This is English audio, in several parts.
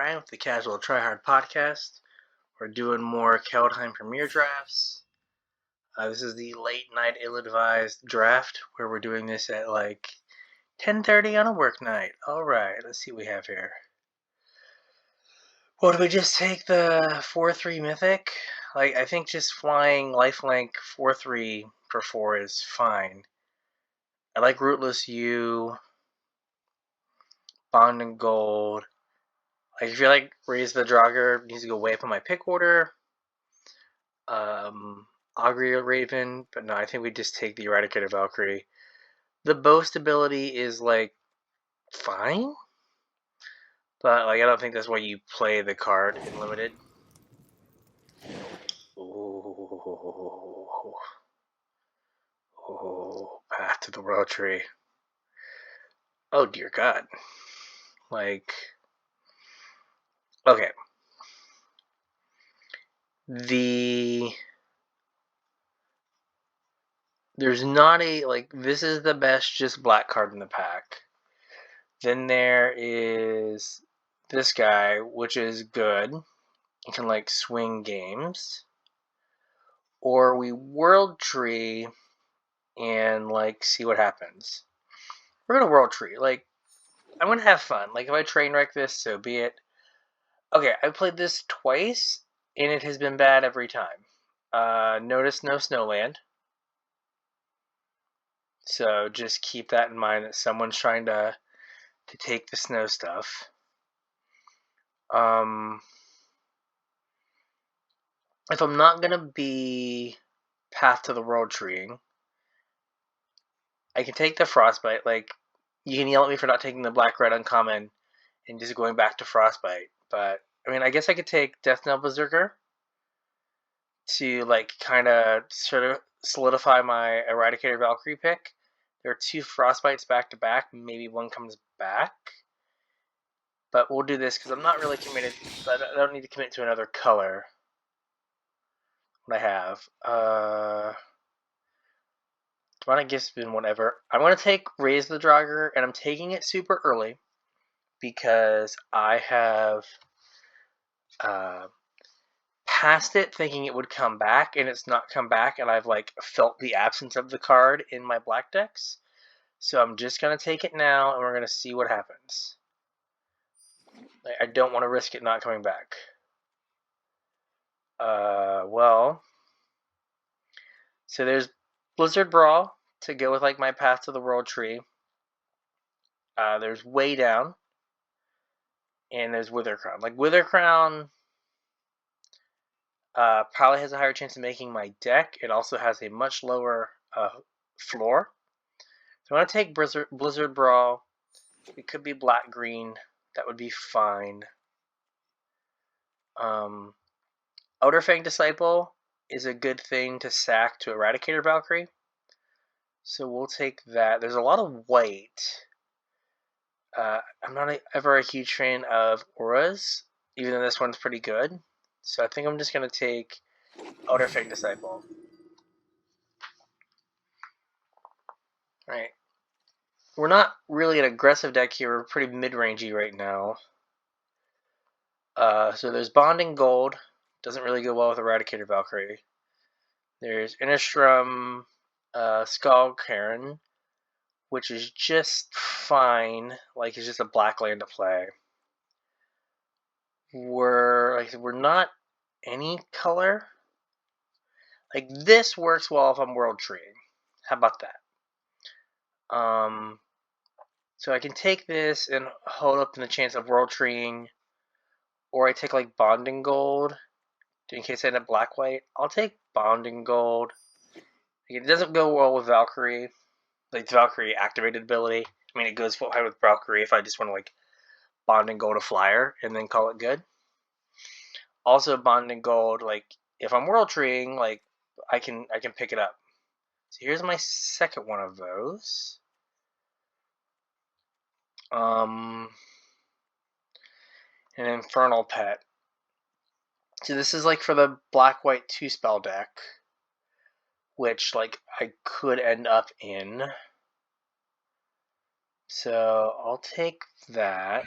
Bryan with the Casual Try Hard podcast. We're doing more Kaldheim Premier drafts. This is the late night ill-advised draft where we're doing this at like 10:30 on a work night. All right, let's see what we have here. Well, do we just take the 4/3 Mythic? I think just flying lifelink 4/3 for 4 is fine. I like Rootless U, Bond and Gold. I feel like Raise the Draugr needs to go way up in my pick order. Augury Raven, but no, I think we just take the Eradicator Valkyrie. The boast ability is fine, but I don't think that's why you play the card in limited. Oh, Path to the World Tree. Oh dear God. Okay. There's not this is the best just black card in the pack. Then there is this guy, which is good. You can swing games. Or we World Tree and see what happens. We're gonna World Tree. I'm gonna have fun. If I train wreck this, so be it. Okay, I've played this twice and it has been bad every time. Notice no Snowland. So just keep that in mind that someone's trying to take the snow stuff. If I'm not gonna be Path to the World Treeing, I can take the Frostbite. You can yell at me for not taking the Black-Red Uncommon and just going back to Frostbite. But, I guess I could take Death Knell Berserker to, kind of sort of solidify my Eradicator Valkyrie pick. There are 2 Frostbites back-to-back. Maybe one comes back. But we'll do this because I'm not really committed. I don't need to commit to another color. What I have. Demonic Giftspin, whatever. I'm going to take Raise the Draugr, and I'm taking it super early because I have passed it thinking it would come back, and it's not come back, and I've felt the absence of the card in my black decks. So I'm just going to take it now, and we're going to see what happens. I don't want to risk it not coming back. So there's Blizzard Brawl to go with my Path to the World Tree. There's Way Down, and there's Wither Crown. Wither Crown probably has a higher chance of making my deck. It also has a much lower floor. So I'm going to take Blizzard Brawl. It could be black-green. That would be fine. Outer Fang Disciple is a good thing to sack to Eradicator Valkyrie. So we'll take that. There's a lot of white. I'm not ever a huge fan of auras, even though this one's pretty good. So I think I'm just going to take Outer Fang Disciple. Right. We're not really an aggressive deck here. We're pretty mid-rangey right now. So there's Bonding Gold. Doesn't really go well with Eradicator Valkyrie. There's Innistrad Skull Karen, which is just fine. It's just a black land to play. We're not any color. This works well if I'm World Treeing. How about that? So I can take this and hold up in the chance of World Treeing, or I take Bonding Gold in case I end up black-white. I'll take Bonding Gold. It doesn't go well with Valkyrie, the Valkyrie activated ability. It goes full high with Valkyrie if I just want to Bonding Gold a flyer and then call it good. Also, Bonding Gold, if I'm World Treeing, I can pick it up. So here's my second one of those. An Infernal Pet. So this is for the black-white 2-spell deck, which I could end up in. So I'll take that.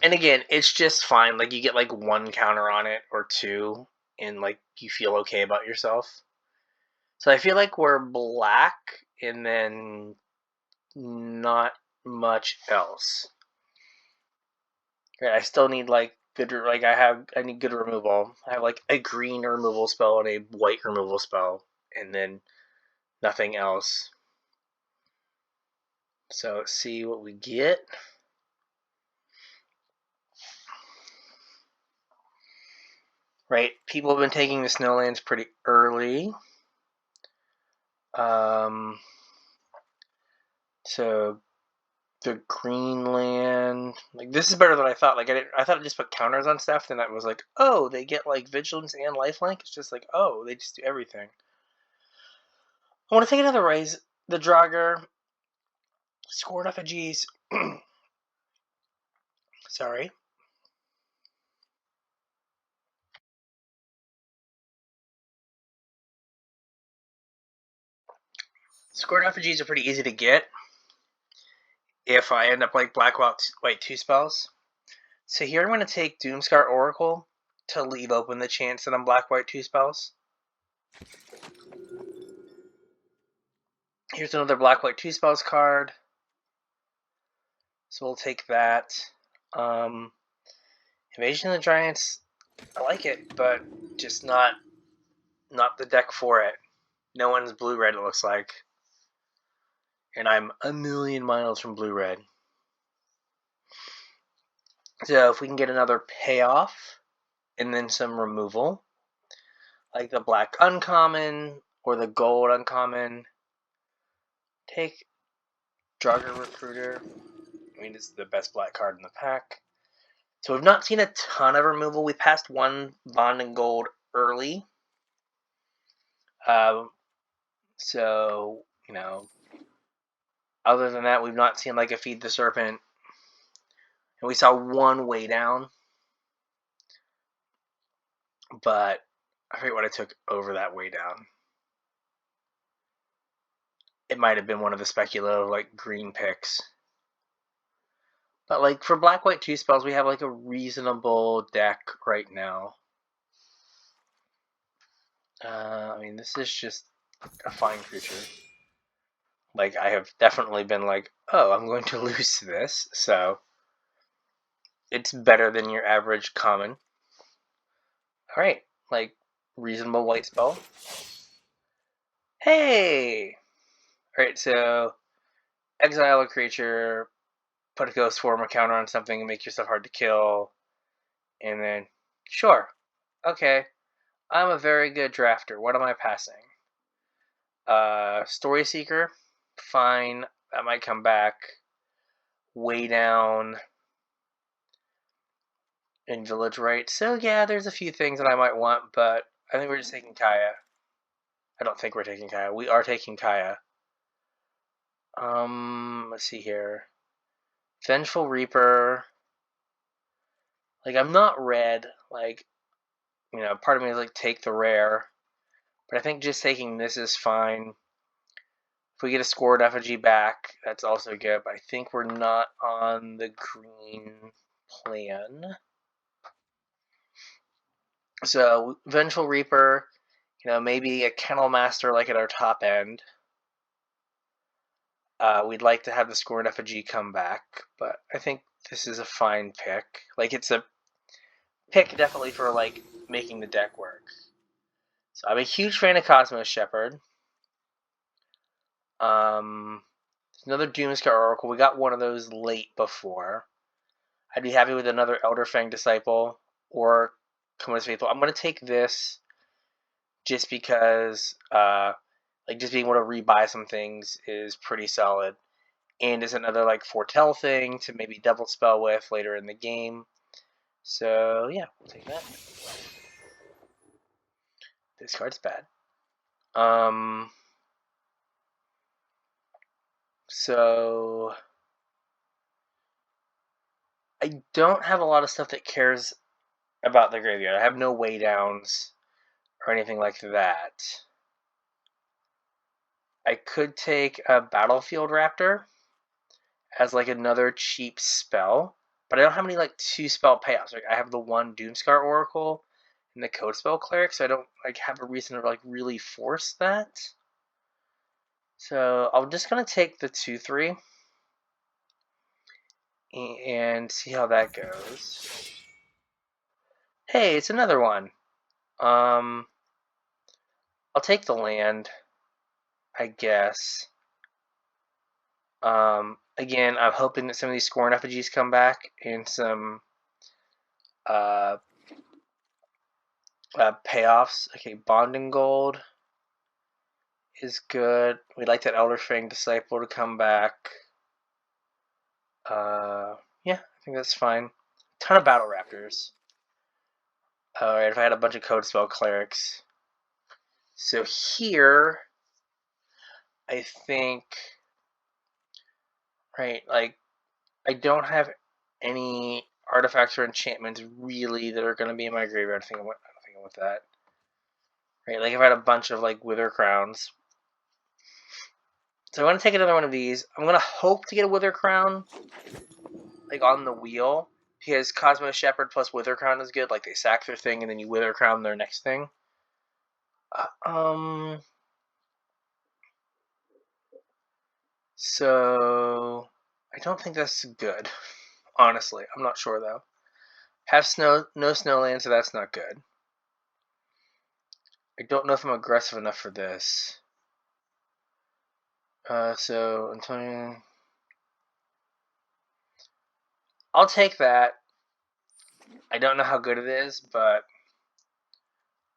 And again, it's just fine. Like, you get like 1 counter on it or 2, and like you feel okay about yourself. So I feel like we're black, and then not much else. Okay, I still need like good. Like I need good removal. I have like a green removal spell and a white removal spell, and then nothing else. So let's see what we get. Right, people have been taking the snowlands pretty early. So the Greenland, like, this is better than I thought. Like, I thought it just put counters on stuff. Then I was like, oh, they get like vigilance and lifelink. It's just like, oh, they just do everything. I want to take another raise. The Draugr scored effigies. Sorry. Scored effigies are pretty easy to get if I end up like black white 2 spells. So here I'm going to take Doomscar Oracle to leave open the chance that I'm black white 2 spells. Here's another black white 2 spells card. So we'll take that. Invasion of the Giants, I like it, but just not the deck for it. No one's blue-red, it looks like. And I'm a million miles from blue-red. So if we can get another payoff and then some removal, like the black uncommon or the gold uncommon, take Draugr Recruiter. I mean, it's the best black card in the pack. So we've not seen a ton of removal. We passed 1 bond and gold early. So, you know, other than that, we've not seen like a Feed the Serpent. And we saw 1 way down. But I forget what I took over that way down. It might have been one of the speculative like green picks. But like for black white 2 spells, we have like a reasonable deck right now. I mean, this is just a fine creature. Like, I have definitely been like, oh, I'm going to lose this, so it's better than your average common. Alright, like, reasonable white spell. Hey! Alright, so exile a creature, put a ghost form or counter on something, and make yourself hard to kill, and then, sure, okay, I'm a very good drafter. What am I passing? Story Seeker, fine, that might come back. Way down in Village Right. So yeah, there's a few things that I might want, but I think we're just taking Kaya. I don't think we're taking Kaya. We are taking Kaya. Let's see here. Vengeful Reaper. Like, I'm not red. Like, you know, part of me is like, take the rare. But I think just taking this is fine. If we get a scored effigy back, that's also good. But I think we're not on the green plan. So, Vengeful Reaper, you know, maybe a Kennel Master like at our top end. We'd like to have the scored effigy come back, but I think this is a fine pick. Like, it's a pick definitely for, like, making the deck work. So I'm a huge fan of Cosmos Shepherd. Another Doomscar Oracle. We got one of those late before. I'd be happy with another Elderfang Disciple or Comatose Faithful. I'm going to take this just because, like, just being able to rebuy some things is pretty solid. And is another, like, foretell thing to maybe double spell with later in the game. So, yeah, we'll take that. This card's bad. So I don't have a lot of stuff that cares about the graveyard. I have no way downs or anything like that. I could take a Battlefield Raptor as like another cheap spell. But I don't have any like 2-spell payoffs. Like I have the 1 Doomscar Oracle and the Code Spell Cleric, so I don't like have a reason to like really force that. So I'm just gonna take the 2/3 and see how that goes. Hey, it's another one. I'll take the land, I guess. Again, I'm hoping that some of these scoring effigies come back and some payoffs. Okay, Bonding Gold is good. We'd like that Elder Fang Disciple to come back. Yeah, I think that's fine. Ton of Battle Raptors. Alright, if I had a bunch of Code Spell Clerics. So here, I think, right, like, I don't have any artifacts or enchantments really that are going to be in my graveyard. I don't think I want that. Right, like if I had a bunch of like Wither Crowns. So I'm going to take another one of these. I'm going to hope to get a Wither Crown like on the wheel, because Cosmo Shepherd plus Wither Crown is good. Like they sack their thing and then you Wither Crown their next thing. So I don't think that's good. Honestly, I'm not sure though. Have no snowland, so that's not good. I don't know if I'm aggressive enough for this. So Antonio, I'll take that. I don't know how good it is, but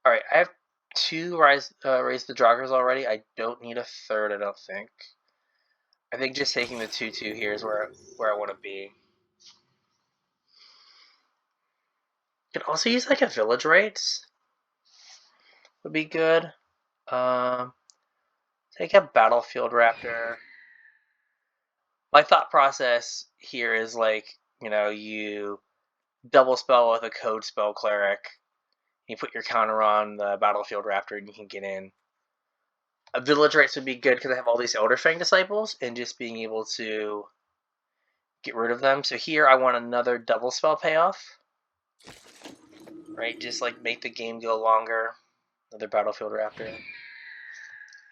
all right. I have 2 raise the joggers already. I don't need a third. I don't think. I think just taking the 2/2 here is where I want to be. Could also use like a village rates. Would be good. Take a battlefield raptor. My thought process here is like, you double spell with a code spell cleric. You put your counter on the battlefield raptor and you can get in. A village rates would be good because I have all these Elder Fang disciples and just being able to get rid of them. So here I want another double spell payoff. Right? Just like make the game go longer. Another battlefield raptor.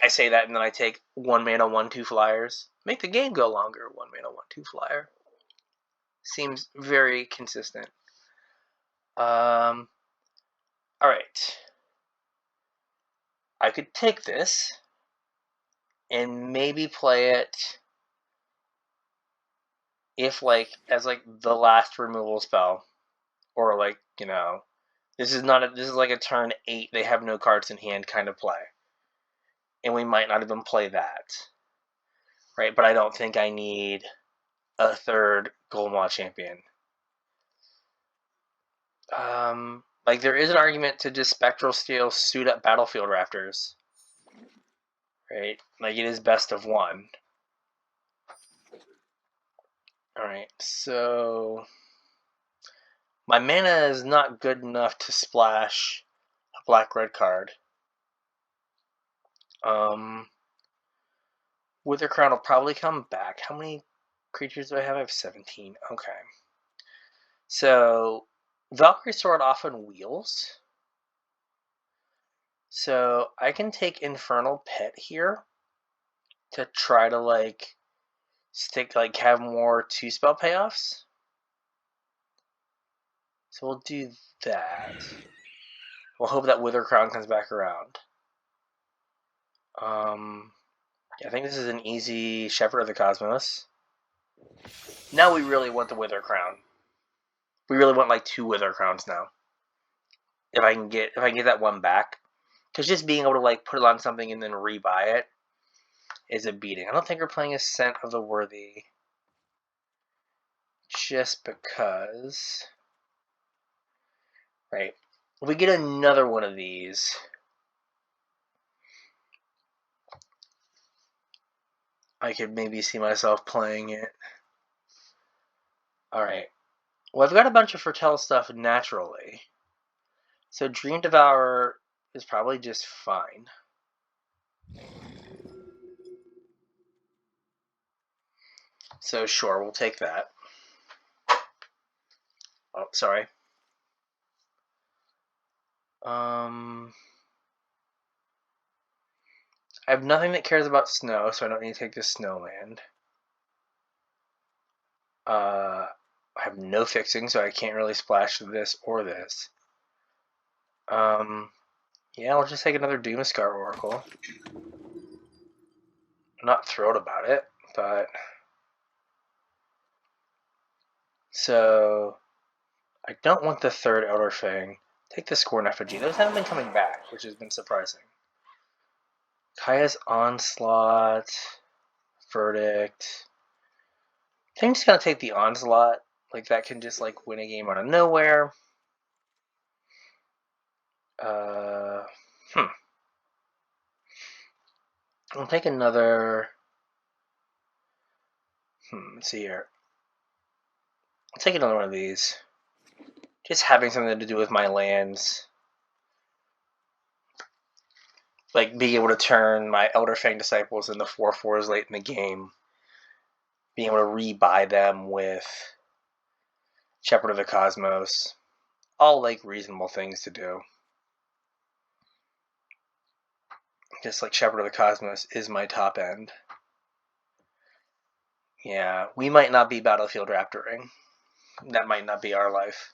I say that and then I take 1 mana 1/2 flyers. Make the game go longer. 1 mana 1/2 flyer. Seems very consistent. Alright. I could take this and maybe play it if as the last removal spell. Or this is like a turn 8, they have no cards in hand kind of play. And we might not even play that. Right? But I don't think I need a third Goldmaw champion. There is an argument to just Spectral Steel suit up Battlefield Raptors. Right? Like, it is best of 1. Alright, so my mana is not good enough to splash a black-red card. Wither Crown will probably come back. How many creatures do I have? I have 17. Okay. So, Valkyrie Sword often wheels. So, I can take Infernal Pit here to try to, have more 2-spell payoffs. So, we'll do that. We'll hope that Wither Crown comes back around. I think this is an easy Shepherd of the Cosmos. Now we really want the Wither Crown. We really want 2 Wither Crowns now. If I can get that one back. Because just being able to put it on something and then rebuy it is a beating. I don't think we're playing Ascent of the Worthy. Just because. Right. If we get another one of these, I could maybe see myself playing it. Alright. Well, I've got a bunch of Foretell stuff naturally. So Dream Devourer is probably just fine. So sure, we'll take that. Oh, sorry. I have nothing that cares about snow, so I don't need to take this snowland. I have no fixing, so I can't really splash this or this. Yeah, I'll just take another Doomscar Oracle. I'm not thrilled about it, but... So... I don't want the third Elder Fang. Take the Scorn Effigy. Those haven't been coming back, which has been surprising. Kaya's Onslaught... Verdict... I think I'm just gonna take the Onslaught. Like, that can just, like, win a game out of nowhere. I'll take another... let's see here. I'll take another one of these. Just having something to do with my lands. Like, being able to turn my Elder Fang Disciples into 4/4s late in the game. Being able to rebuy them with Shepherd of the Cosmos. All, like, reasonable things to do. Just like Shepherd of the Cosmos is my top end. Yeah, we might not be Battlefield Raptoring. That might not be our life.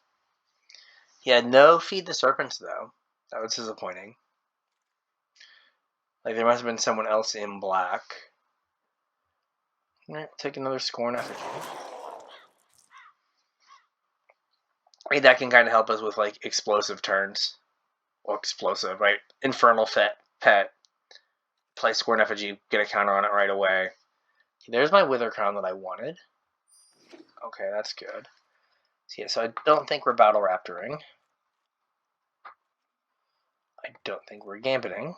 Yeah, no Feed the Serpents, though. That was disappointing. Like, there must have been someone else in black. Alright, take another Scorn Effigy. I mean, that can kind of help us with, like, explosive turns. Well, explosive, right? Infernal Pet. Play Scorn Effigy, get a counter on it right away. There's my Wither Crown that I wanted. Okay, that's good. So, yeah, so I don't think we're Battle Raptoring. I don't think we're Gambiting.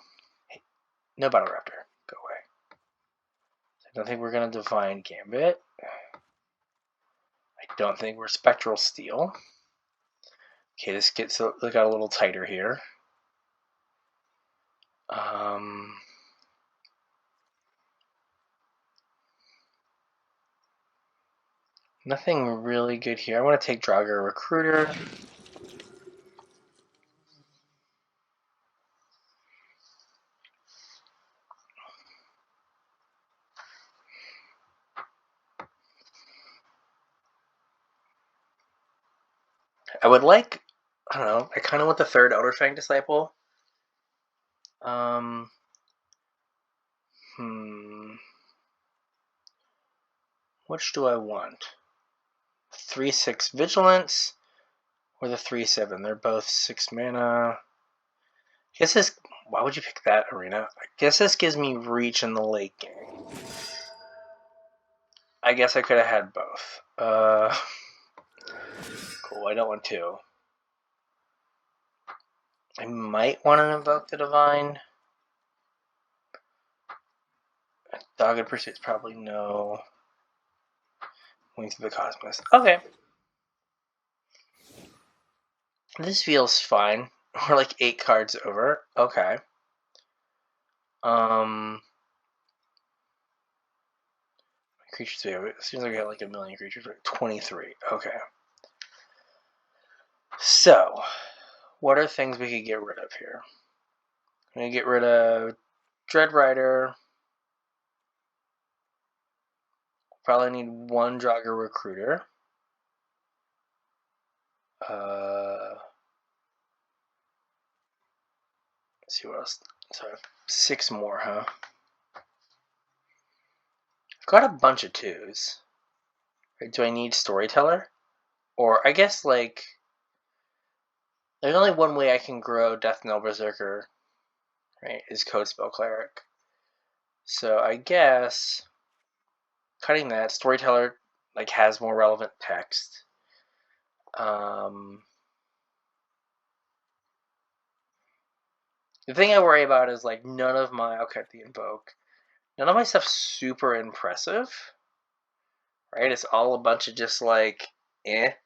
Hey, no Battle Raptor. Go away. I don't think we're going to Divine Gambit. I don't think we're Spectral Steel. Okay, this got a little tighter here. Nothing really good here. I want to take Draugr Recruiter. I would like, I don't know, I kind of want the third Elder Fang Disciple. Which do I want? 3/6 Vigilance or the 3/7? They're both 6 mana. I guess this, why would you pick that arena? I guess this gives me reach in the late game. I guess I could have had both. Cool, I don't want to. I might want to invoke the Divine. Dogged Pursuit's probably no. Wings of the Cosmos. Okay. This feels fine. We're like 8 cards over. Okay. Creatures, it seems like I got like a million creatures. 23. Okay. So, what are things we could get rid of here? I'm going to get rid of Dread Rider. Probably need 1 Draugr Recruiter. Let's see what else. So I have 6 more, huh? I've got a bunch of 2s. Right, do I need Storyteller? Or, I guess, like, there's only one way I can grow Death Knell Berserker, right, is Codespell Cleric. So I guess cutting that, Storyteller, like, has more relevant text. The thing I worry about is, like, none of my, I'll cut the Invoke. None of my stuff's super impressive, right? It's all a bunch of just, like,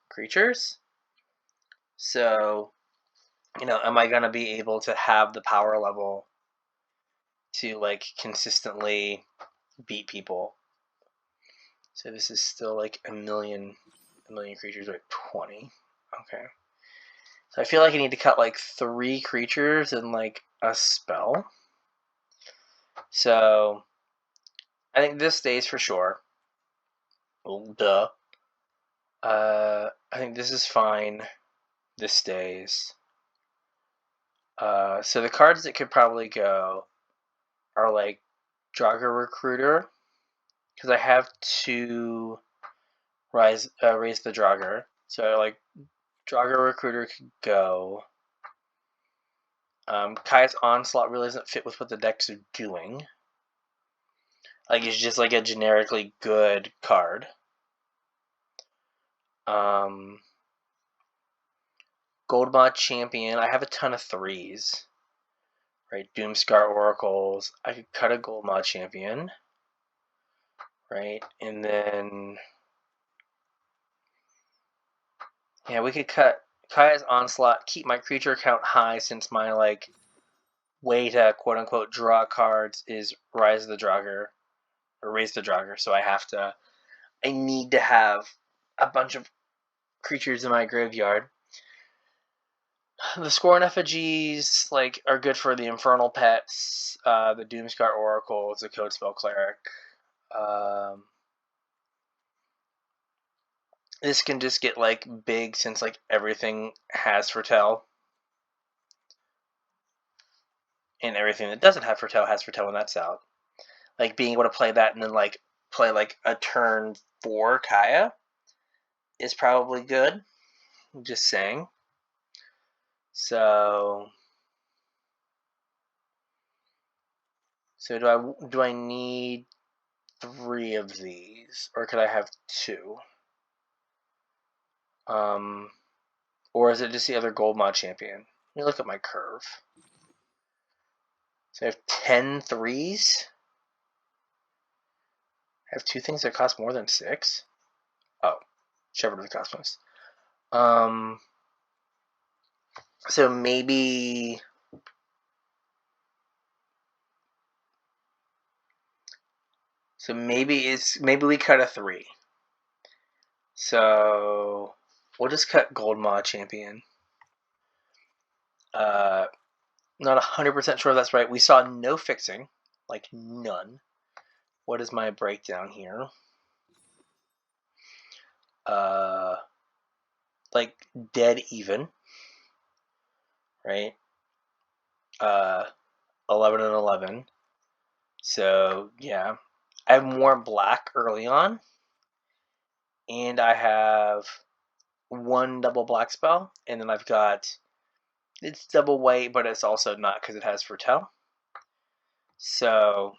creatures. So, you know, am I going to be able to have the power level to, like, consistently beat people? So this is still, like, a million creatures, like 20. Okay. So I feel like I need to cut like 3 creatures and like a spell. So I think this stays for sure. Well, duh. I think this is fine. This stays. So the cards that could probably go are like Draugr Recruiter, because I have to raise the Draugr. So like Draugr Recruiter could go. Kaya's Onslaught really doesn't fit with what the decks are doing. Like, it's just like a generically good card. Goldmod Champion. I have a ton of 3s. Right, Doomscar Oracles. I could cut a Goldmod Champion. Right, and then... yeah, we could cut Kaya's Onslaught, keep my creature count high since my, like, way to quote-unquote draw cards is Rise of the Draugr. Or Raise the Draugr, so I need to have a bunch of creatures in my graveyard. The Scorn Effigies like are good for the Infernal Pets, the Doomscar Oracle, the Code Spell Cleric. This can just get like big since like everything has Foretell. And everything that doesn't have Foretell has Foretell when that's out. Like being able to play that and then like play like a turn 4 Kaya is probably good. I'm just saying. So do I need 3 of these, or could I have 2? Or is it just the other Goldmod Champion? Let me look at my curve. So I have 10 3s. I have 2 things that cost more than 6. Oh, Shepherd of the Cosmos. So maybe maybe we cut a 3. So we'll just cut Goldmod Champion. Not 100% sure if that's right. We saw no fixing, like none. What is my breakdown here? Like dead even, right? 11 and 11. So yeah, I have more black early on, and I have 1 double black spell, and then I've got, it's double white, but it's also not because it has Foretell. So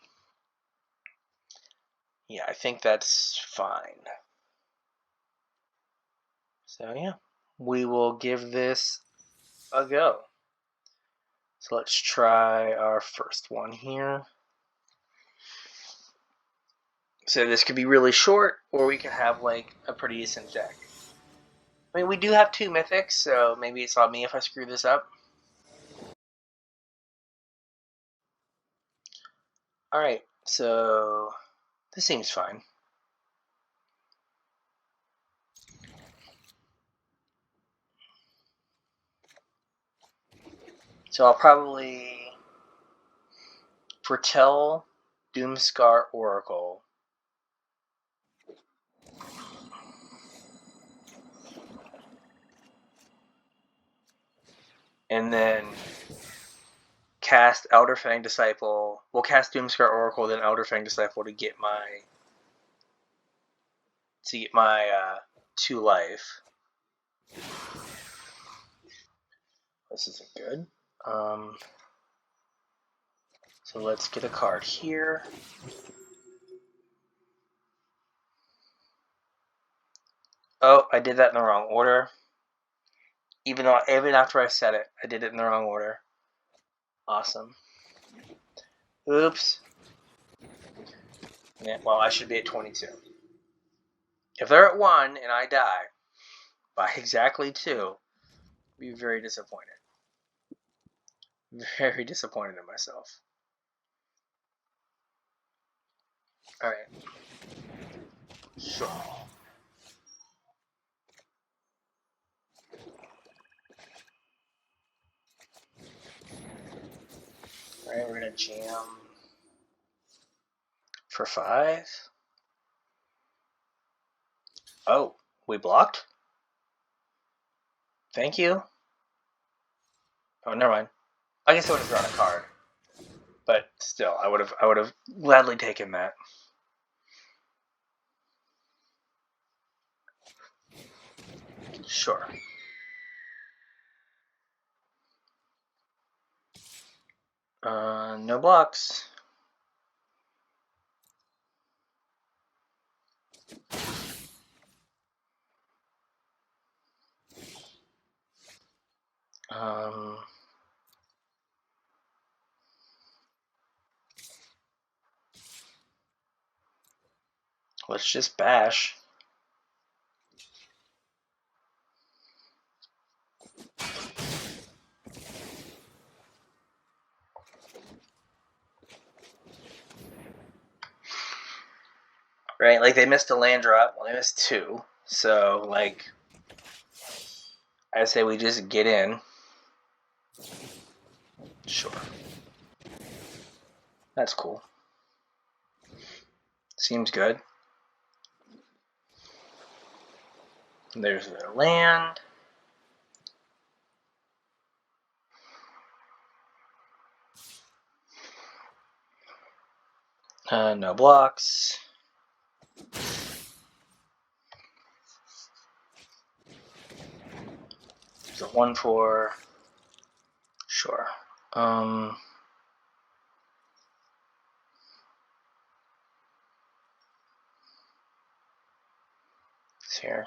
yeah, I think that's fine. So yeah, we will give this a go. So let's try our first one here. So this could be really short, or we can have like a pretty decent deck. I mean, we do have 2 Mythics, so maybe it's on me if I screw this up. Alright, so this seems fine. So I'll probably Foretell Doomscar Oracle. And then cast Elderfang Disciple. We'll cast Doomscar Oracle, then Elderfang Disciple to get my 2 life. This isn't good. So let's get a card here. Oh, I did that in the wrong order. Even after I said it, I did it in the wrong order. Awesome. Oops. Yeah, well, I should be at 22. If they're at 1 and I die by exactly 2, I'll be very disappointed. Very disappointed in myself. Alright. Sure. Alright, we're gonna jam for 5. Oh, we blocked? Thank you. Oh, never mind. I guess I would have drawn a card. But still, I would have gladly taken that. Sure. No blocks. Let's just bash. Right, like they missed a land drop. Well, they missed 2. So, like, I say we just get in. Sure. That's cool. Seems good. And there's their land. No blocks. There's a 1/4. Sure. It's here.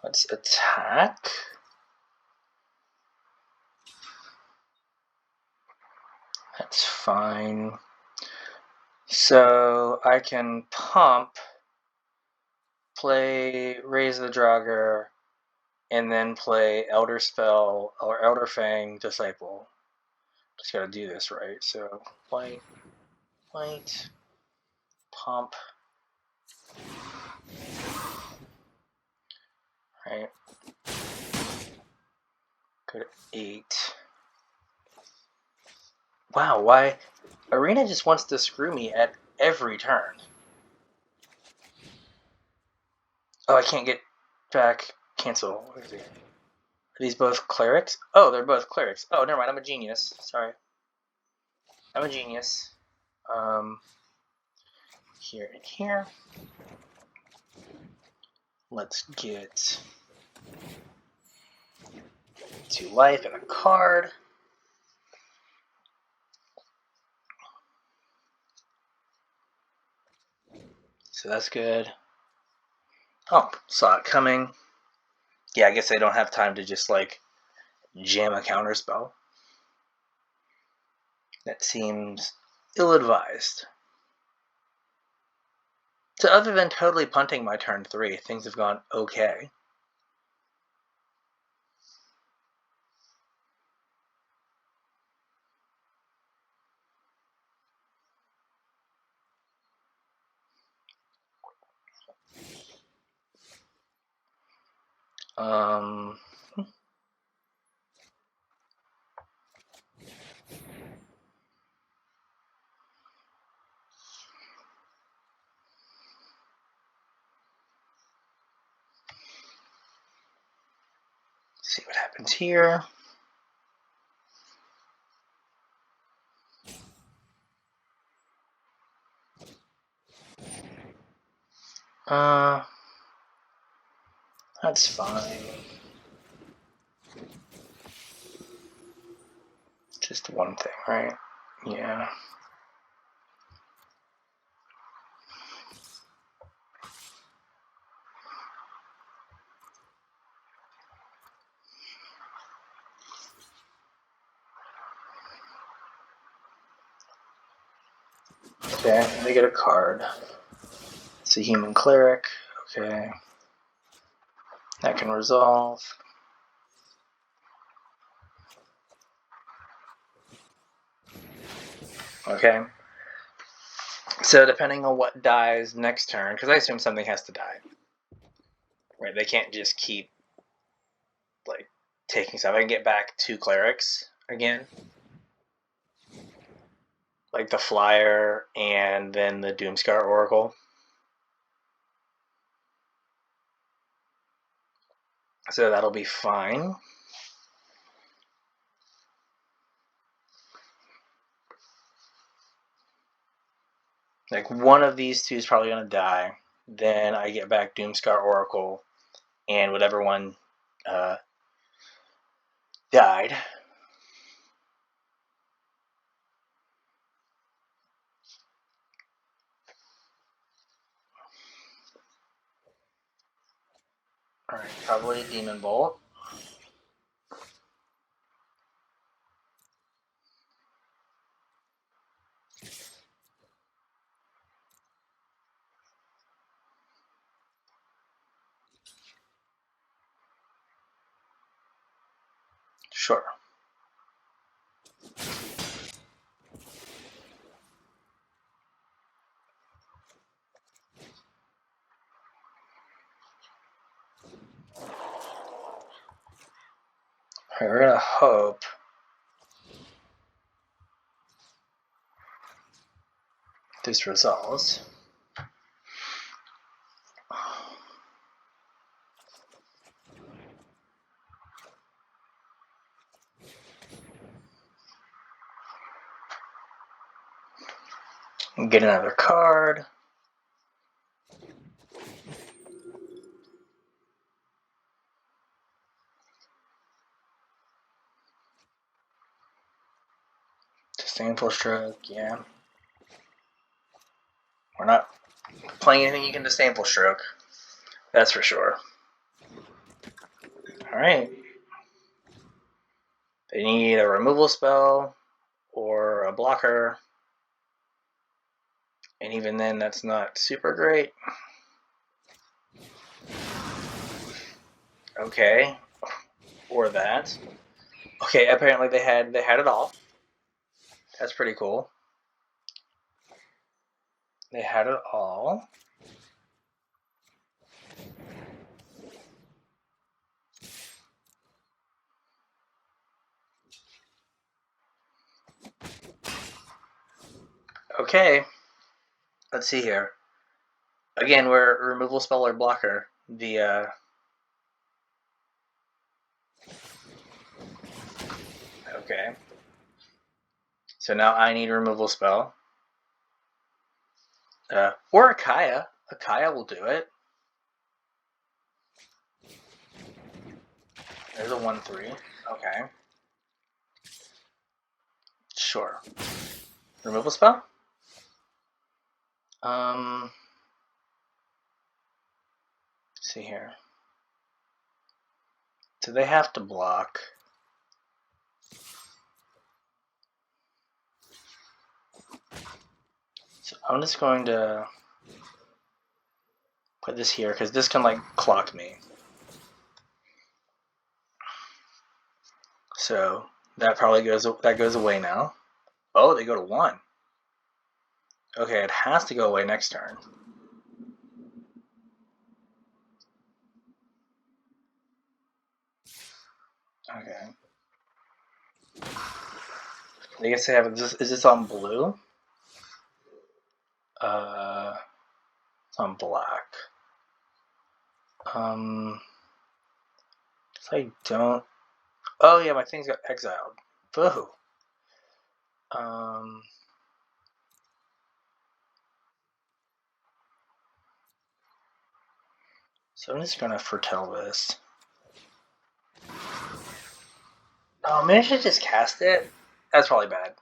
Let's attack. That's fine. So I can pump, play Raise the Draugr, and then play Elder Spell or Elder Fang Disciple. Just gotta do this right. So white, pump. Right. Go to 8. Wow, why? Arena just wants to screw me at every turn. Oh, I can't get back. Cancel. What is it? Are these both clerics? Oh, they're both clerics. Oh, never mind. I'm a genius. Sorry. I'm a genius. Here and here. Let's get 2 life and a card. So that's good. Oh, saw it coming. Yeah, I guess I don't have time to just, like, jam a counterspell. That seems ill-advised. So other than totally punting my turn 3, things have gone okay. See what happens here. That's fine. Just one thing, right? Yeah. Okay, let me get a card. It's a human cleric. Okay. That can resolve. Okay. So depending on what dies next turn, because I assume something has to die. Right, they can't just keep, like, taking stuff. I can get back 2 clerics again. like the flyer and then the Doomscar Oracle. So that'll be fine. Like one of these two is probably going to die. Then I get back Doomscar Oracle and whatever one died. Alright, probably Demon Bolt. Sure. Alright, we're gonna hope this resolves. Get another card. Disdainful Stroke, yeah. We're not playing anything you can Disdainful Stroke. That's for sure. Alright. They need a removal spell or a blocker. And even then, that's not super great. Okay. Or that. Okay, apparently they had it all. That's pretty cool. They had it all. Okay. Let's see here. Again, we're removal spell or blocker. The okay. So now I need removal spell. Or a Kaya. A Kaya will do it. There's a 1/3. Okay. Sure. Removal spell? Let's see here. Do they have to block? So I'm just going to put this here because this can like clock me. So that probably goes away now. Oh, they go to 1. Okay, it has to go away next turn. Okay. I guess they have this. Is this on blue? It's on black. So I don't. Oh yeah, my things got exiled. Boo. So I'm just gonna foretell this. Oh, maybe I should just cast it. That's probably bad.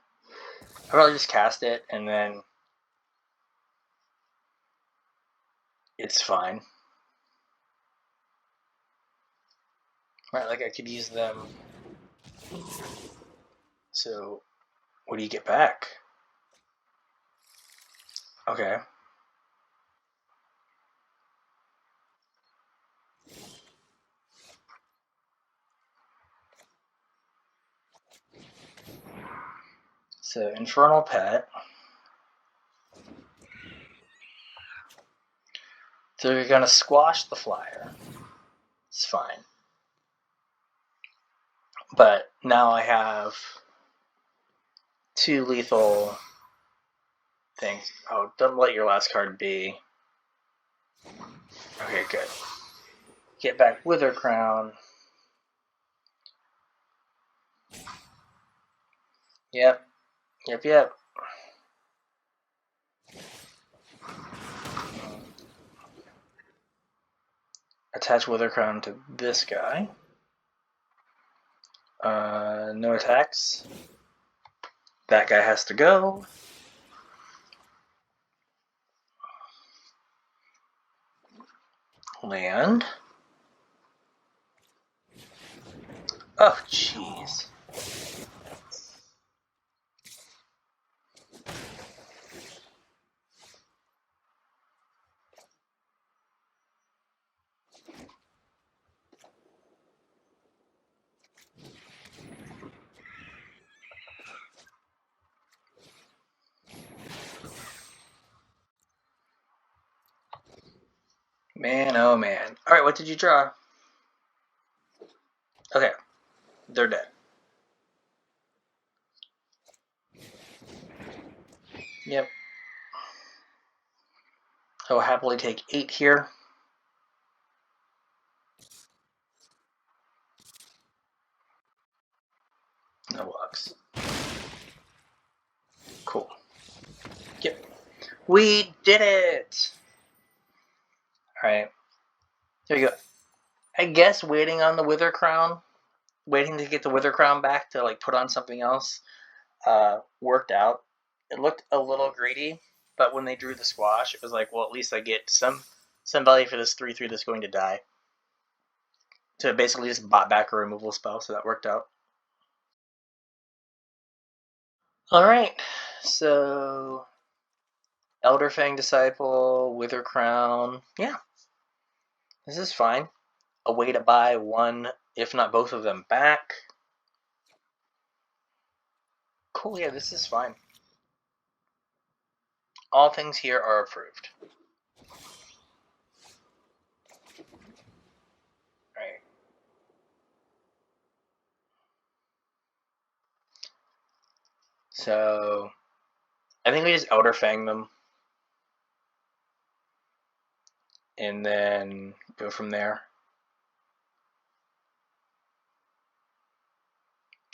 I probably just cast it and then it's fine. Right, like I could use them. So, what do you get back? Okay. So, Infernal Pet. So you're gonna squash the flyer. It's fine. But now I have 2 lethal things. Oh, don't let your last card be. Okay, good. Get back Wither Crown. Yep. Attach Wither Crown to this guy. No attacks. That guy has to go. Land. Oh, jeez. Man, oh man. Alright, what did you draw? Okay, they're dead. Yep. I will happily take 8 here. No blocks. Cool. Yep. We did it! Alright. There you go. I guess waiting on the Wither Crown, waiting to get the Wither Crown back to like put on something else, worked out. It looked a little greedy, but when they drew the squash, it was like, well, at least I get some value for this 3/3 that's going to die. To basically just bot back a removal spell, so that worked out. Alright, so Elderfang Disciple, Wither Crown, yeah. This is fine. A way to buy one, if not both of them back. Cool, yeah, this is fine. All things here are approved. Right. So, I think we just Elderfang them. And then go from there.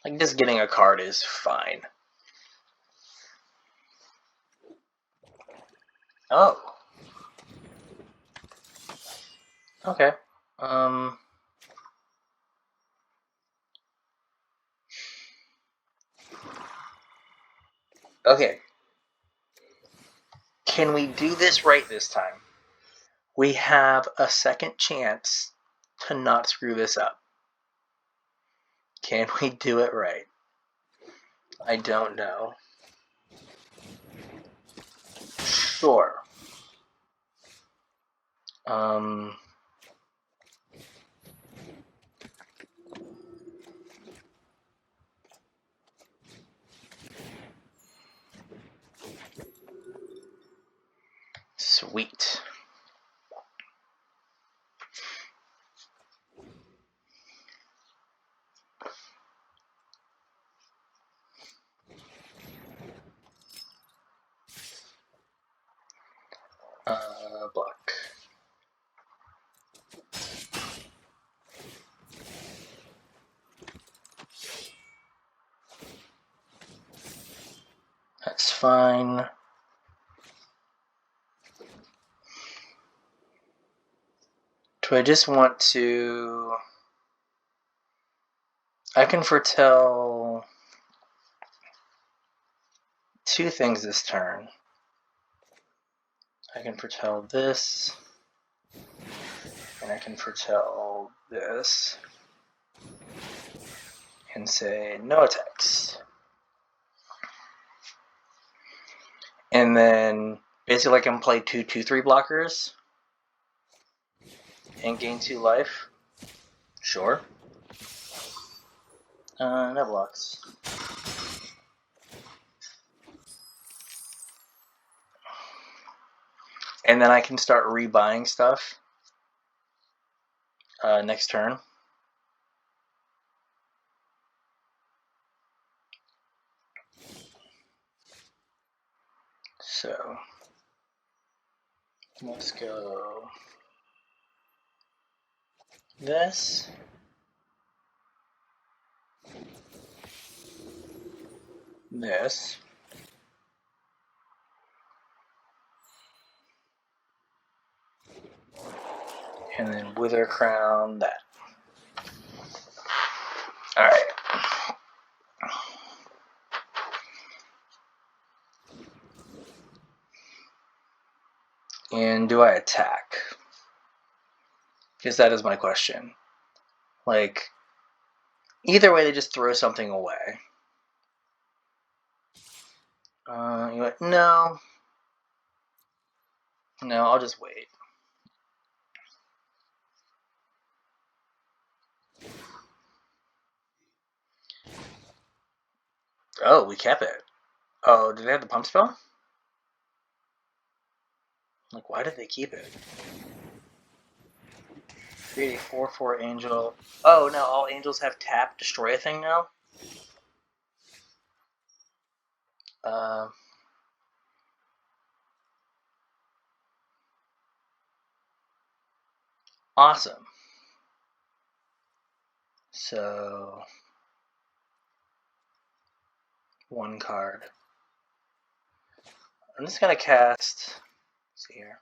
Like, just getting a card is fine. Oh. Okay. Okay. Can we do this right this time? We have a second chance to not screw this up. Can we do it right? I don't know. Sure. Sweet. Block. That's fine. Do I just want to... I can foretell 2 things this turn. I can foretell this, and I can foretell this, and say no attacks. And then basically I can play 2/2/3 blockers and gain 2 life. Sure. No blocks. And then I can start rebuying stuff next turn. So Let's go this. This. And then Wither Crown that. Alright. And do I attack? Because that is my question. Like, either way, they just throw something away. You know what? No. No, I'll just wait. Oh, we kept it. Oh, did they have the pump spell? Like, why did they keep it? Create a 4/4 angel. Oh, no, all angels have tap, destroy a thing now? Awesome. So, one card. I'm just gonna cast. Let's see here.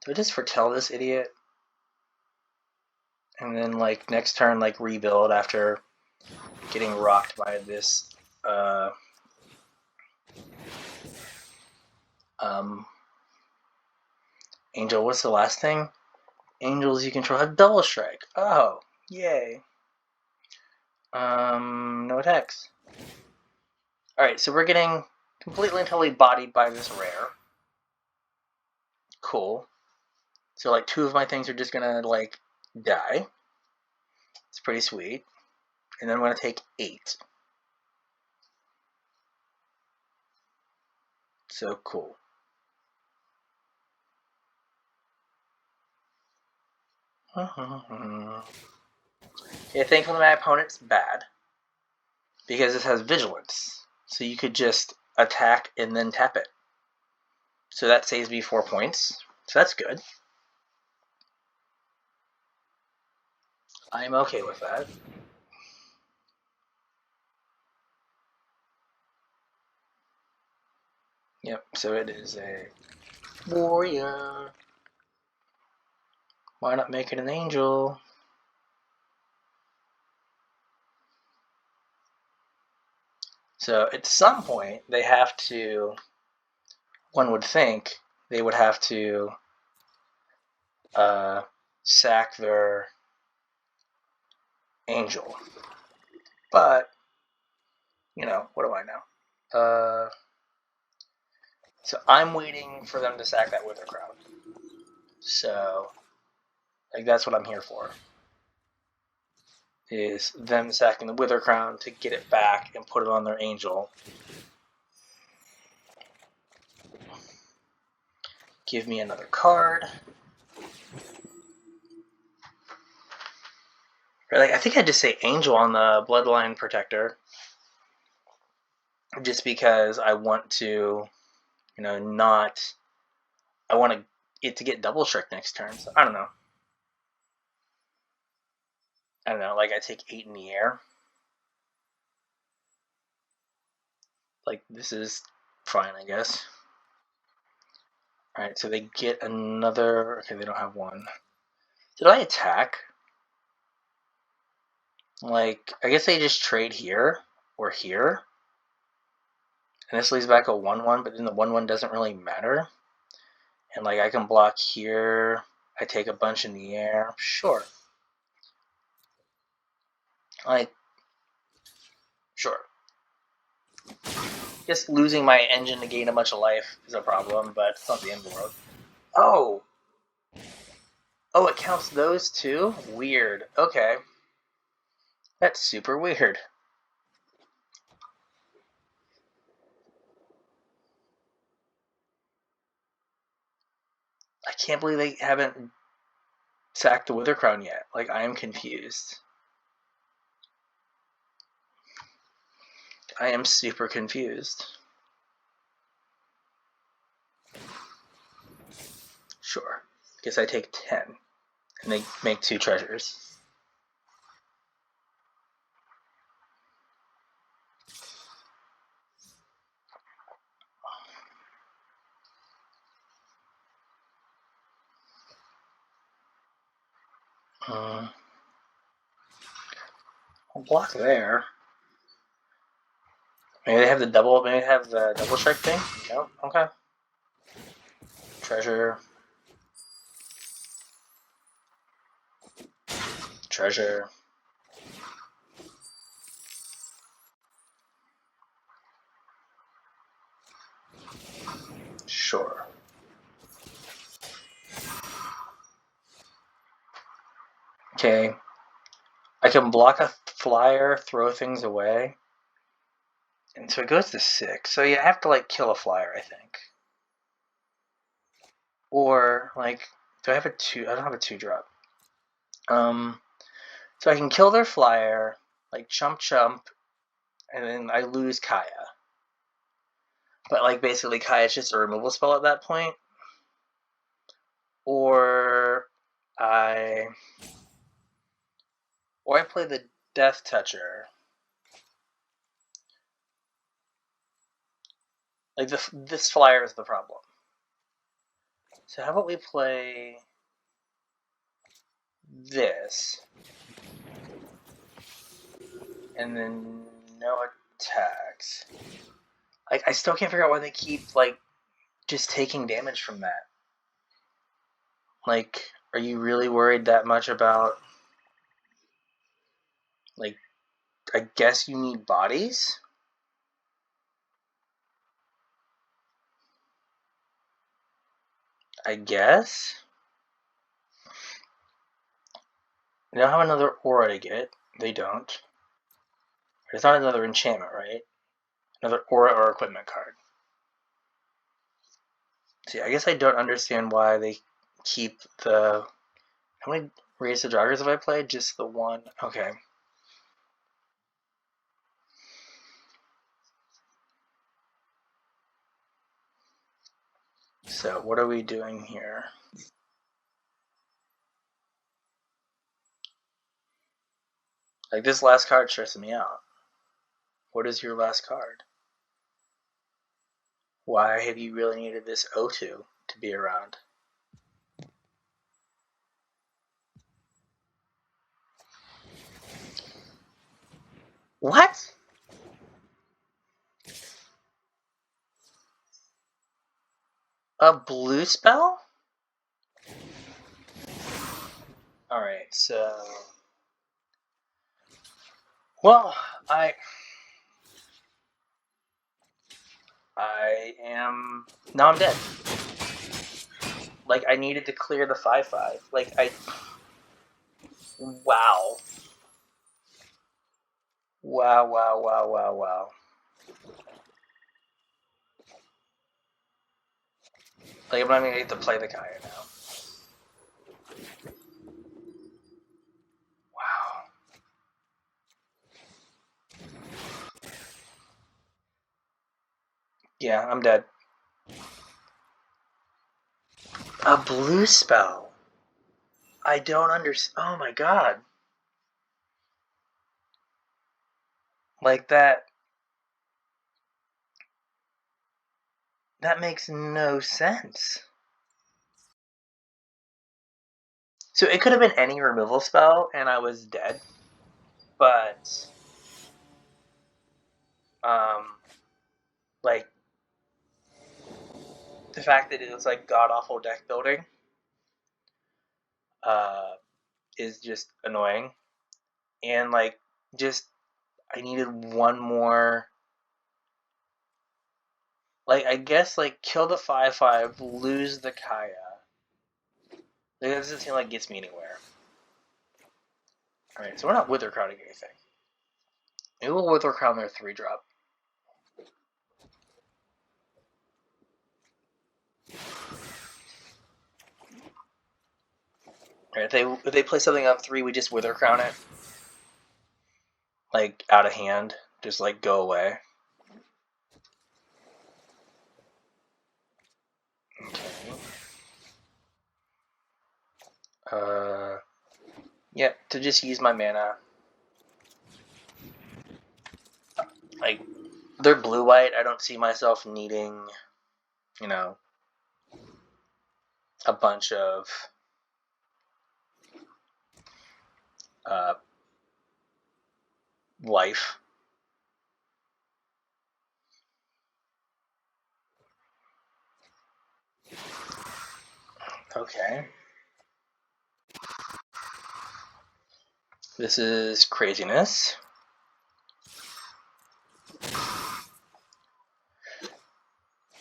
Do I just foretell this idiot? And then, like, next turn, like, rebuild after getting rocked by this, angel. What's the last thing? Angels you control have double strike. Oh, yay. No attacks. Alright, so we're getting completely and totally bodied by this rare. Cool. So, like, 2 of my things are just gonna, like, die. It's pretty sweet. And then I'm gonna take 8. So cool. Okay, thankfully my opponent's bad. Because this has vigilance. So you could just attack and then tap it. So that saves me 4 points. So that's good. I'm okay with that. Yep, so it is a warrior. Why not make it an angel? So at some point, they have to, one would think, they would have to sack their angel. But, you know, what do I know? So I'm waiting for them to sack that Wither Crown. So, like, that's what I'm here for. Is them sacking the Wither Crown to get it back and put it on their angel. Give me another card. Or, like, I think I just say angel on the Bloodline Protector. Just because I want to, you know, not... I want it to get double strike next turn. So, I don't know. Like I take 8 in the air. Like, this is fine, I guess. Alright, so they get another... Okay, they don't have one. Did I attack? Like, I guess they just trade here or here. And this leaves back a 1/1, but then the 1/1 doesn't really matter. And, like, I can block here. I take a bunch in the air. Sure. Like, sure. Just losing my engine to gain a bunch of life is a problem, but it's not the end of the world. Oh! Oh, it counts those too? Weird. Okay. That's super weird. I can't believe they haven't sacked the Wither Crown yet. Like, I am confused. I am super confused. Sure. Guess I take 10. And they make 2 treasures. I'll block there. Maybe they have the double. Maybe they have the double strike thing. No. Okay. Treasure. Treasure. Sure. Okay. I can block a flyer, throw things away. And so it goes to 6. So yeah, I have to like kill a flyer, I think. Or like, do I have a 2? I don't have a 2-drop. So I can kill their flyer, like chump, and then I lose Kaya. But like basically Kaya's just a removal spell at that point. Or I play the Death Toucher. Like this flyer is the problem. So how about we play this, and then no attacks. Like I still can't figure out why they keep like just taking damage from that. Like, are you really worried that much about? Like, I guess you need bodies. I guess. They don't have another aura to get. They don't. It's not another enchantment, right? Another aura or equipment card. See, I guess I don't understand why they keep the... How many Race of Joggers have I played? Just the one? Okay. So, what are we doing here? Like, this last card stresses me out. What is your last card? Why have you really needed this O2 to be around? What? A blue spell? Alright, so... Well, I am... Now I'm dead. Like, I needed to clear the 5/5. Like, Wow. Wow. Like, I'm not even going to get to play the Kaya now. Wow. Yeah, I'm dead. A blue spell? I don't understand. Oh my god. Like, that makes no sense. So it could have been any removal spell, and I was dead. But, like, the fact that it was, like, god-awful deck building, is just annoying. And, like, just, I needed one more... Like, I guess, like, kill the 5/5, lose the Kaya. Like, that doesn't seem like it gets me anywhere. Alright, so we're not Wither Crowning anything. Maybe we'll Wither Crown their 3-drop. Alright, if they play something on 3, we just Wither Crown it. Like, out of hand. Just, like, go away. Okay. Yep, to just use my mana. Like, they're blue-white. I don't see myself needing, you know, a bunch of life. Okay. This is craziness.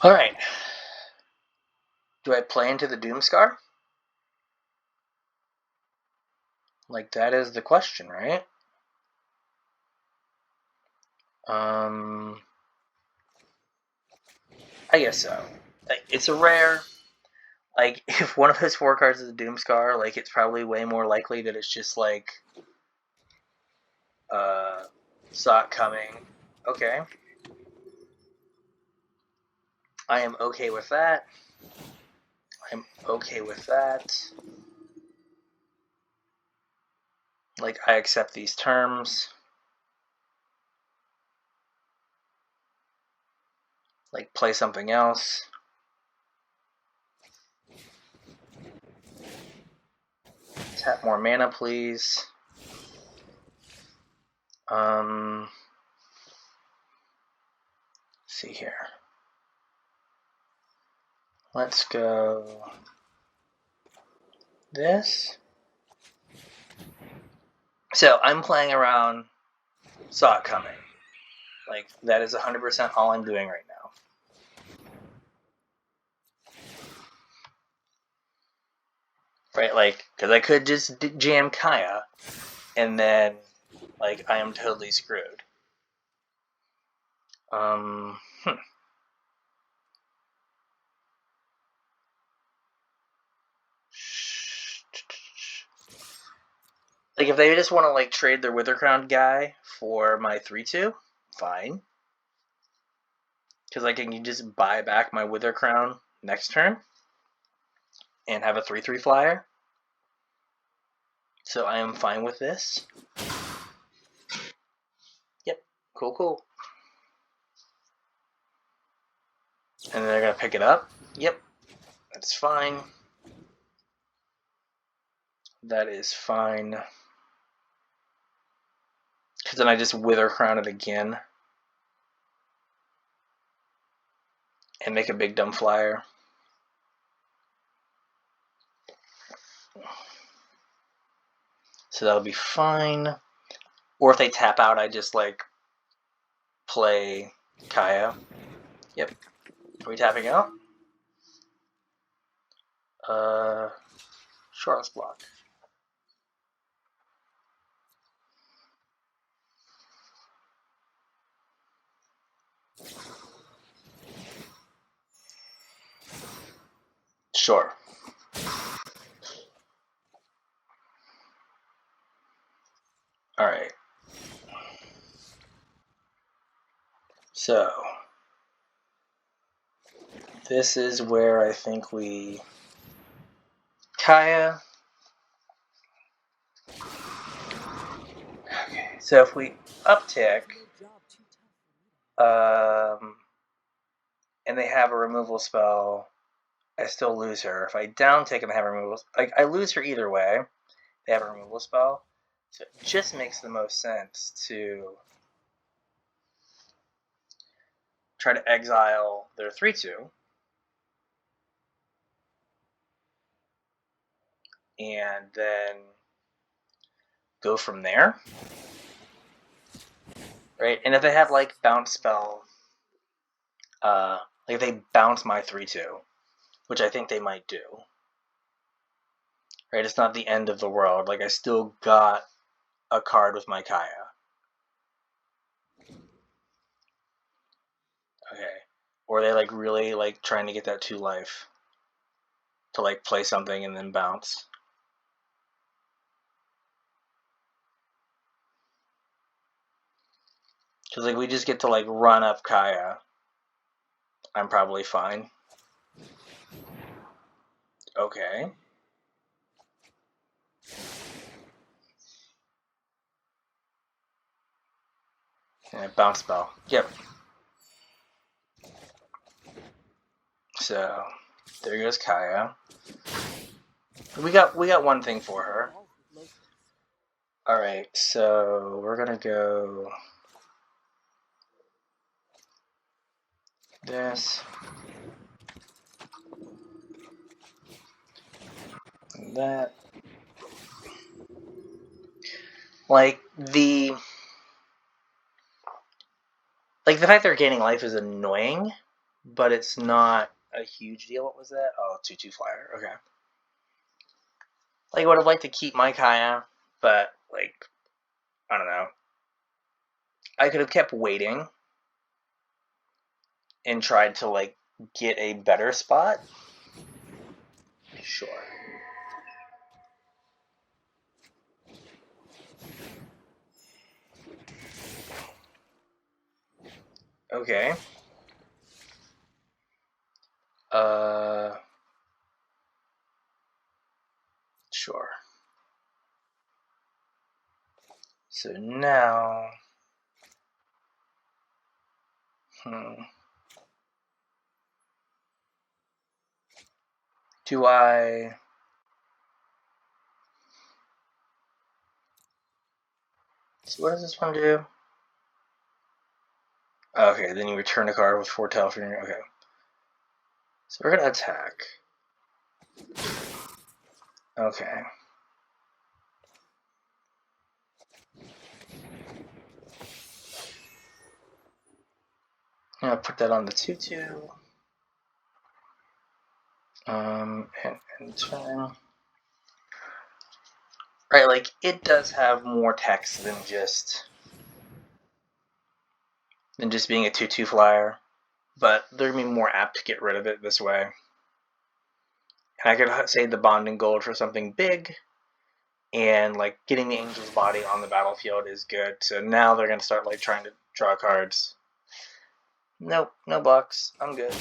Alright. Do I play into the Doomscar? Like, that is the question, right? I guess so. Like, it's a rare. Like, if one of his 4 cards is a Doomscar, like, it's probably way more likely that it's just, like, saw it coming. Okay. I am okay with that. I'm okay with that. Like, I accept these terms. Like, play something else. Tap more mana, please. See here. Let's go this. So I'm playing around Saw It Coming. Like, that is 100% all I'm doing right now. Right, like, because I could just jam Kaya, and then, like, I am totally screwed. Like, if they just want to, like, trade their Withercrown guy for my 3-2, fine. Because I can just buy back my Withercrown next turn and have a 3-3 flyer. So I am fine with this. Yep, cool. And they're going to pick it up. Yep, that's fine. That is fine. Because then I just Withercrown it again. And make a big dumb flyer. So that'll be fine. Or if they tap out, I just, like, play Kaya. Yep. Are we tapping out? Sure, let's block. Sure. Alright. So, this is where I think we Kaya. Okay, so if we uptick, and they have a removal spell, I still lose her. If I downtick and they have a removal, like, I lose her either way. They have a removal spell, so it just makes the most sense to try to exile their 3-2. And then go from there. Right? And if they have, like, bounce spell, like, if they bounce my 3-2, which I think they might do. Right? It's not the end of the world. Like, I still got a card with my Kaya. Okay. Or they, like, really, like, trying to get that 2 life to, like, play something and then bounce. Because, like, we just get to, like, run up Kaya. I'm probably fine. Okay. And bounce spell. Yep. So there goes Kaya. We got one thing for her. Alright, so we're gonna go this and that. Like the fact they're gaining life is annoying, but it's not a huge deal. What was that? Oh, 2/2 flyer. Okay. Like, I would have liked to keep my Kaya, but like, I don't know. I could have kept waiting and tried to like get a better spot. Sure. Okay. Sure. So now, do I? So what does this one do? Okay, then you return a card with 4 tail for your. Okay. So we're gonna attack. Okay. I'm gonna put that on the 2/2. And turn. Right, like it does have more text than just being a 2/2 flyer, but they're gonna be more apt to get rid of it this way. And I could say the bonding gold for something big, and like getting the angel's body on the battlefield is good. So now they're gonna start like trying to draw cards. Nope, no blocks. I'm good.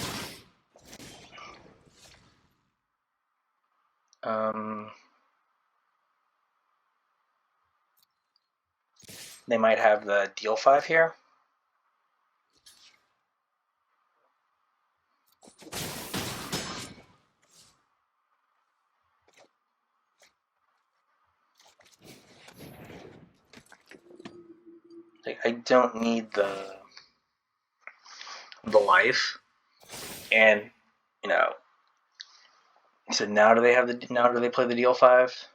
They might have the deal 5 here. Like, I don't need the life, and you know. So now do they play the deal 5?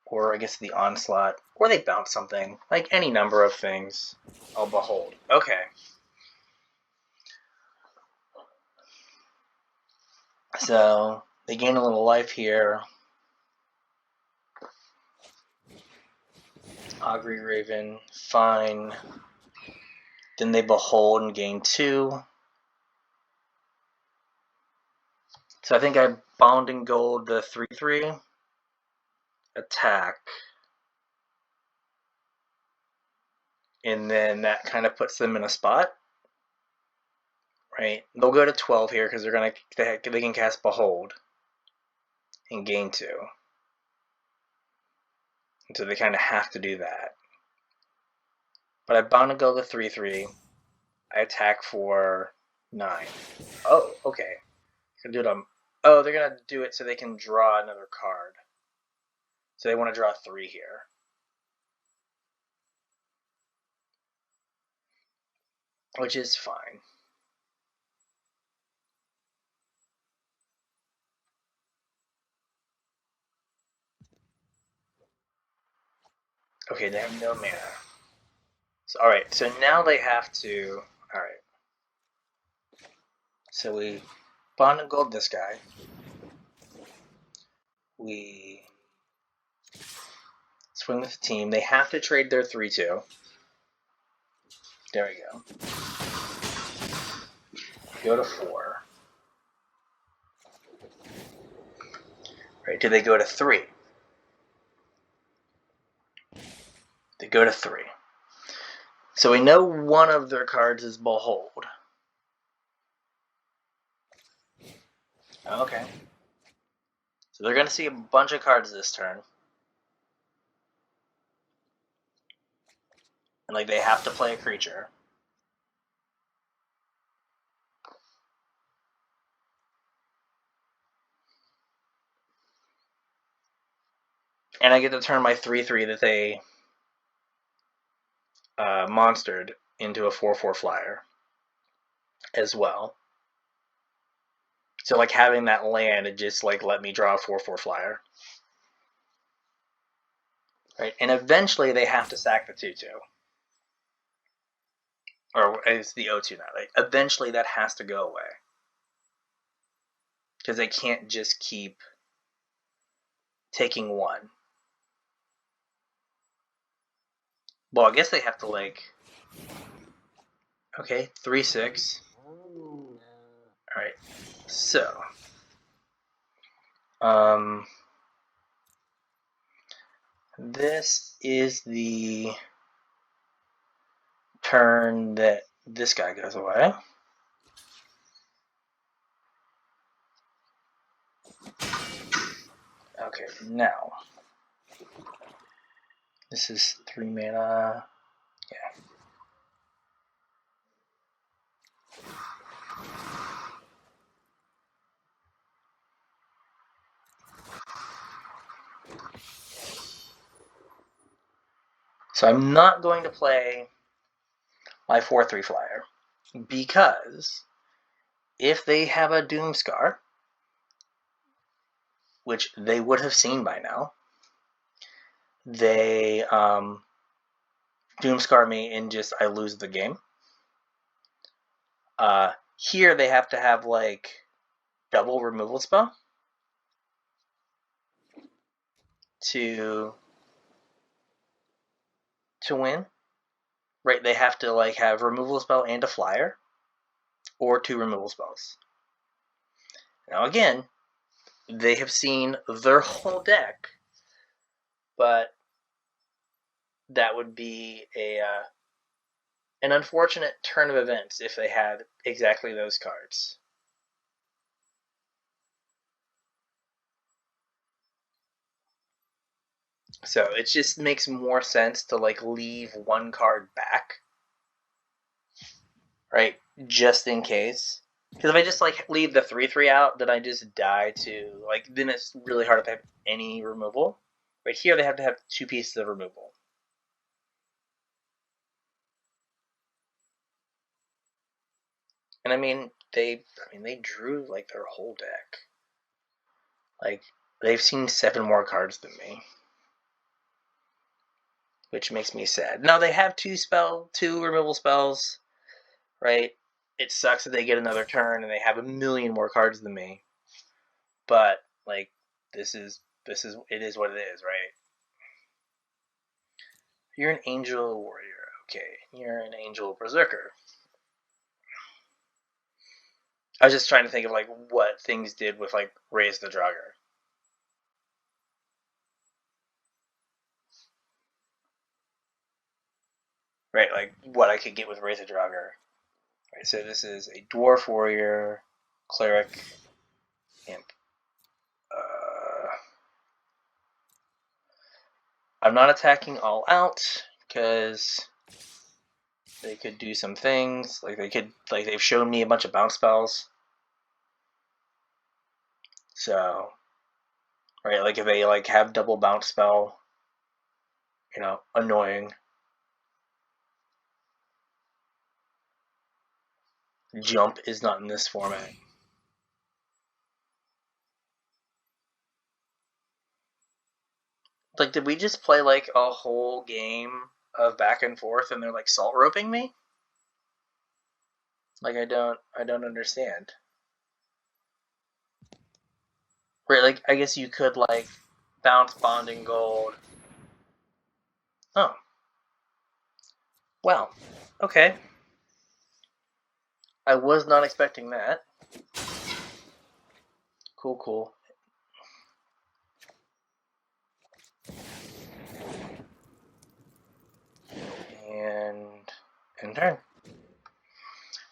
Or I guess the onslaught, or they bounce something, like any number of things. Oh, behold. Okay. So they gain a little life here. Augury Raven, fine. Then they behold and gain 2. So I think I bound and gold the 3/3. Attack. And then that kind of puts them in a spot. Right? They'll go to 12 here because they can cast Behold and gain 2. And so they kind of have to do that. But I bound and go the 3/3. I attack for 9. Oh, okay. Can do it on. Oh, they're gonna do it so they can draw another card. So they want to draw 3 here. Which is fine. Okay, they have no mana. So, alright, so now they have to. Alright. So we bond and gold this guy. We swing with the team. They have to trade their 3/2. There we go. Go to 4. Right, do they go to 3? They go to 3. So we know one of their cards is Behold. Okay. So they're going to see a bunch of cards this turn. And like they have to play a creature. And I get to turn my 3/3 that they monstered into a 4/4 flyer as well. So like having that land, it just like let me draw a 4/4 flyer. Right, and eventually they have to sack the 2/2. Or it's the 0/2 now. Like eventually that has to go away. Because they can't just keep taking one. Well, I guess they have to like. Okay, 3/6. Alright. So. This is the turn that this guy goes away. Okay, now. This is 3 mana. Yeah. So I'm not going to play my 4/3 flyer because if they have a Doomscar, which they would have seen by now, they Doomscar me and just I lose the game. Here they have to have like double removal spell to win. Right, they have to like have removal spell and a flyer, or 2 removal spells. Now again, they have seen their whole deck, but that would be an unfortunate turn of events if they had exactly those cards. So it just makes more sense to like leave one card back, right? Just in case. Because if I just like leave the 3/3 out, then I just die to like. Then it's really hard to have any removal. Right here, they have to have 2 pieces of removal. And I mean, they drew like their whole deck. Like they've seen 7 more cards than me, which makes me sad. Now they have 2 removal spells, right? It sucks that they get another turn and they have a million more cards than me. But like this is it is what it is, right? You're an Angel Warrior, okay. You're an Angel Berserker. I was just trying to think of like what things did with like Raise the Draugr. Right, like what I could get with Raise the Draugr. Right, so this is a Dwarf Warrior, Cleric, Imp. I'm not attacking all out because they could do some things. Like they've shown me a bunch of bounce spells. So, right, like if they like have double bounce spell, annoying. Jump is not in this format. Like, did we just play like a whole game of back and forth and they're like salt roping me? Like I don't understand. Right, like I guess you could like bounce Bonding Gold. Oh. Well, okay. I was not expecting that. Cool. And turn.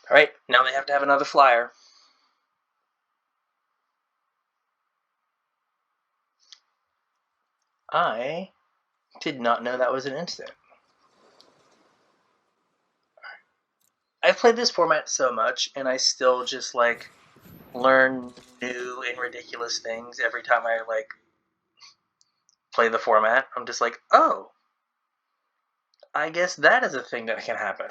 Alright, now they have to have another flyer. I did not know that was an instant. I've played this format so much, and I still just like learn new and ridiculous things every time I like play the format. I'm just like, oh, I guess that is a thing that can happen.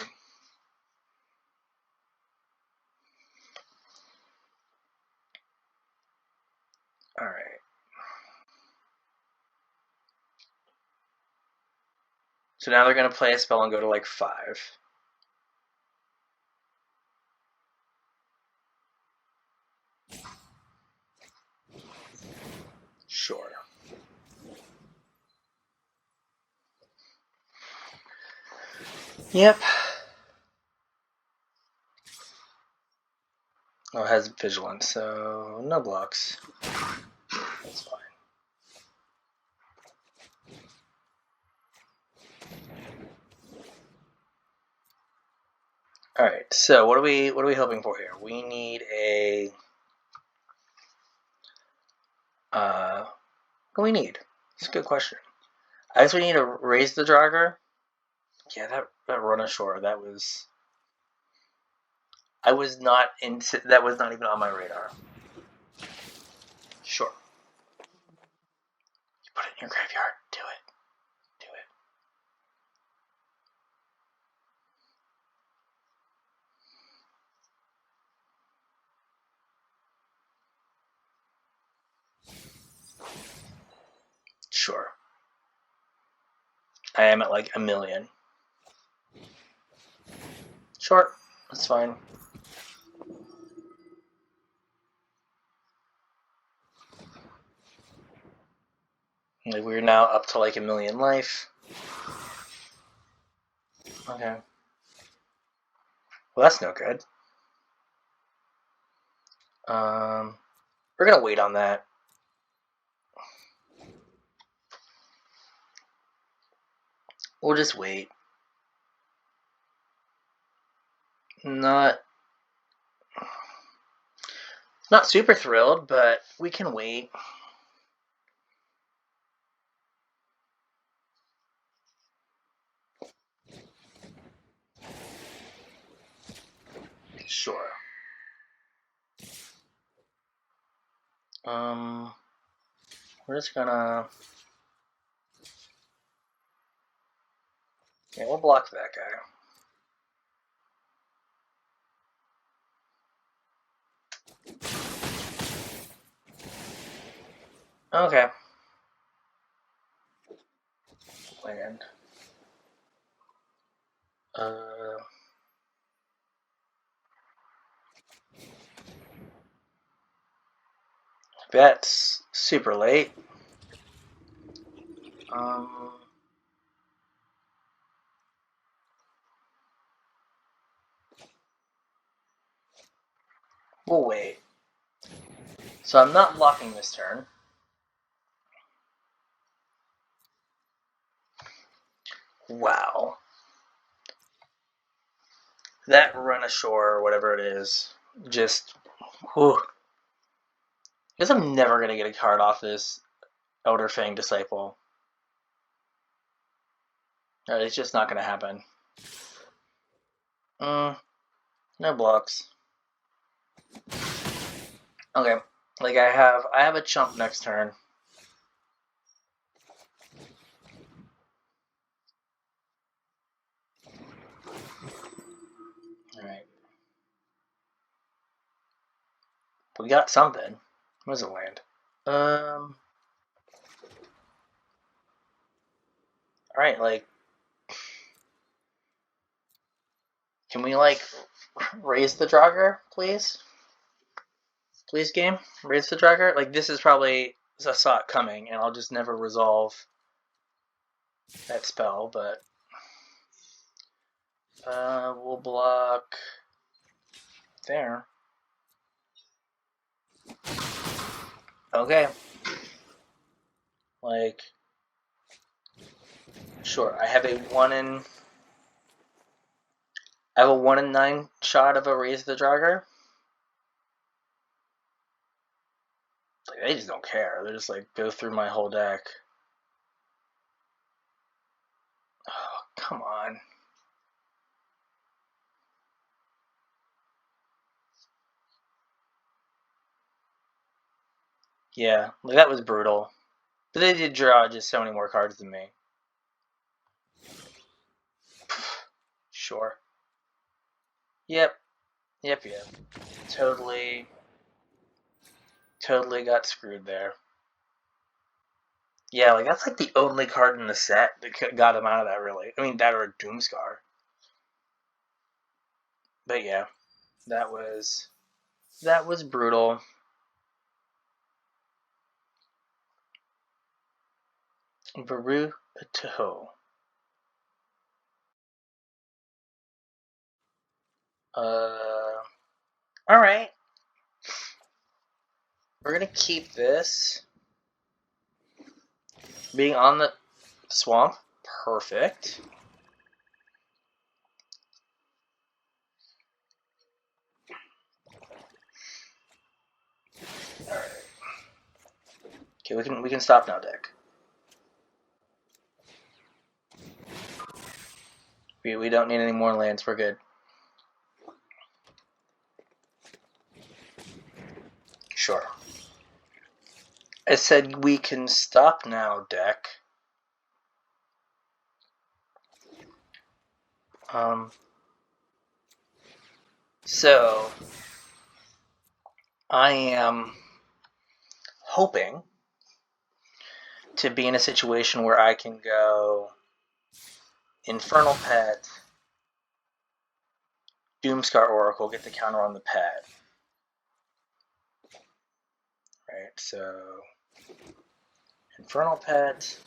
All right. So now they're gonna play a spell and go to like 5. Sure. Yep. Oh, it has vigilance, so no blocks. That's fine. All right. So what are we hoping for here? We need a. What do we need? It's a good question. I guess we need to raise the Draugr. Yeah, that run ashore. That was. I was not into. That was not even on my radar. Sure. You put it in your graveyard. Do it. Do it. Sure. I am at like 1,000,000. Sure. That's fine. Like we're now up to like 1,000,000 life. Okay. Well, that's no good. We're gonna wait on that. We'll just wait. Not super thrilled, but we can wait. Sure. We're just gonna. Yeah, we'll block that guy. Okay. Land. That's super late. We'll wait. So I'm not blocking this turn. Wow. That run ashore, or whatever it is, just. Whew. I guess I'm never gonna get a card off this Elder Fang Disciple. It's just not gonna happen. No blocks. Okay. Like I have a chump next turn. Alright. We got something. Where's the land? Alright, like. Can we, like, raise the Draugr, please? Please, game? Raise the Draugr? Like, this is probably. I saw it coming, and I'll just never resolve that spell, but. We'll block. There. Okay. Like. Sure, I have a 1 in. I have a 1 in 9 shot of a raise the Draugr. Like, they just don't care. They just like go through my whole deck. Oh, come on. Yeah, like that was brutal. But they did draw just so many more cards than me. Sure. Yep. Totally got screwed there. Yeah, like that's like the only card in the set that got him out of that, really. I mean, that or a Doomscar. But yeah, that was brutal. Baru Pataho. All right. We're gonna keep this being on the swamp. Perfect. All right. Okay, we can stop now, deck. We don't need any more lands. We're good. Sure. I said we can stop now, deck. So I am hoping to be in a situation where I can go Infernal Pet, Doomscar Oracle, get the counter on the pet. Right, so Infernal Pet,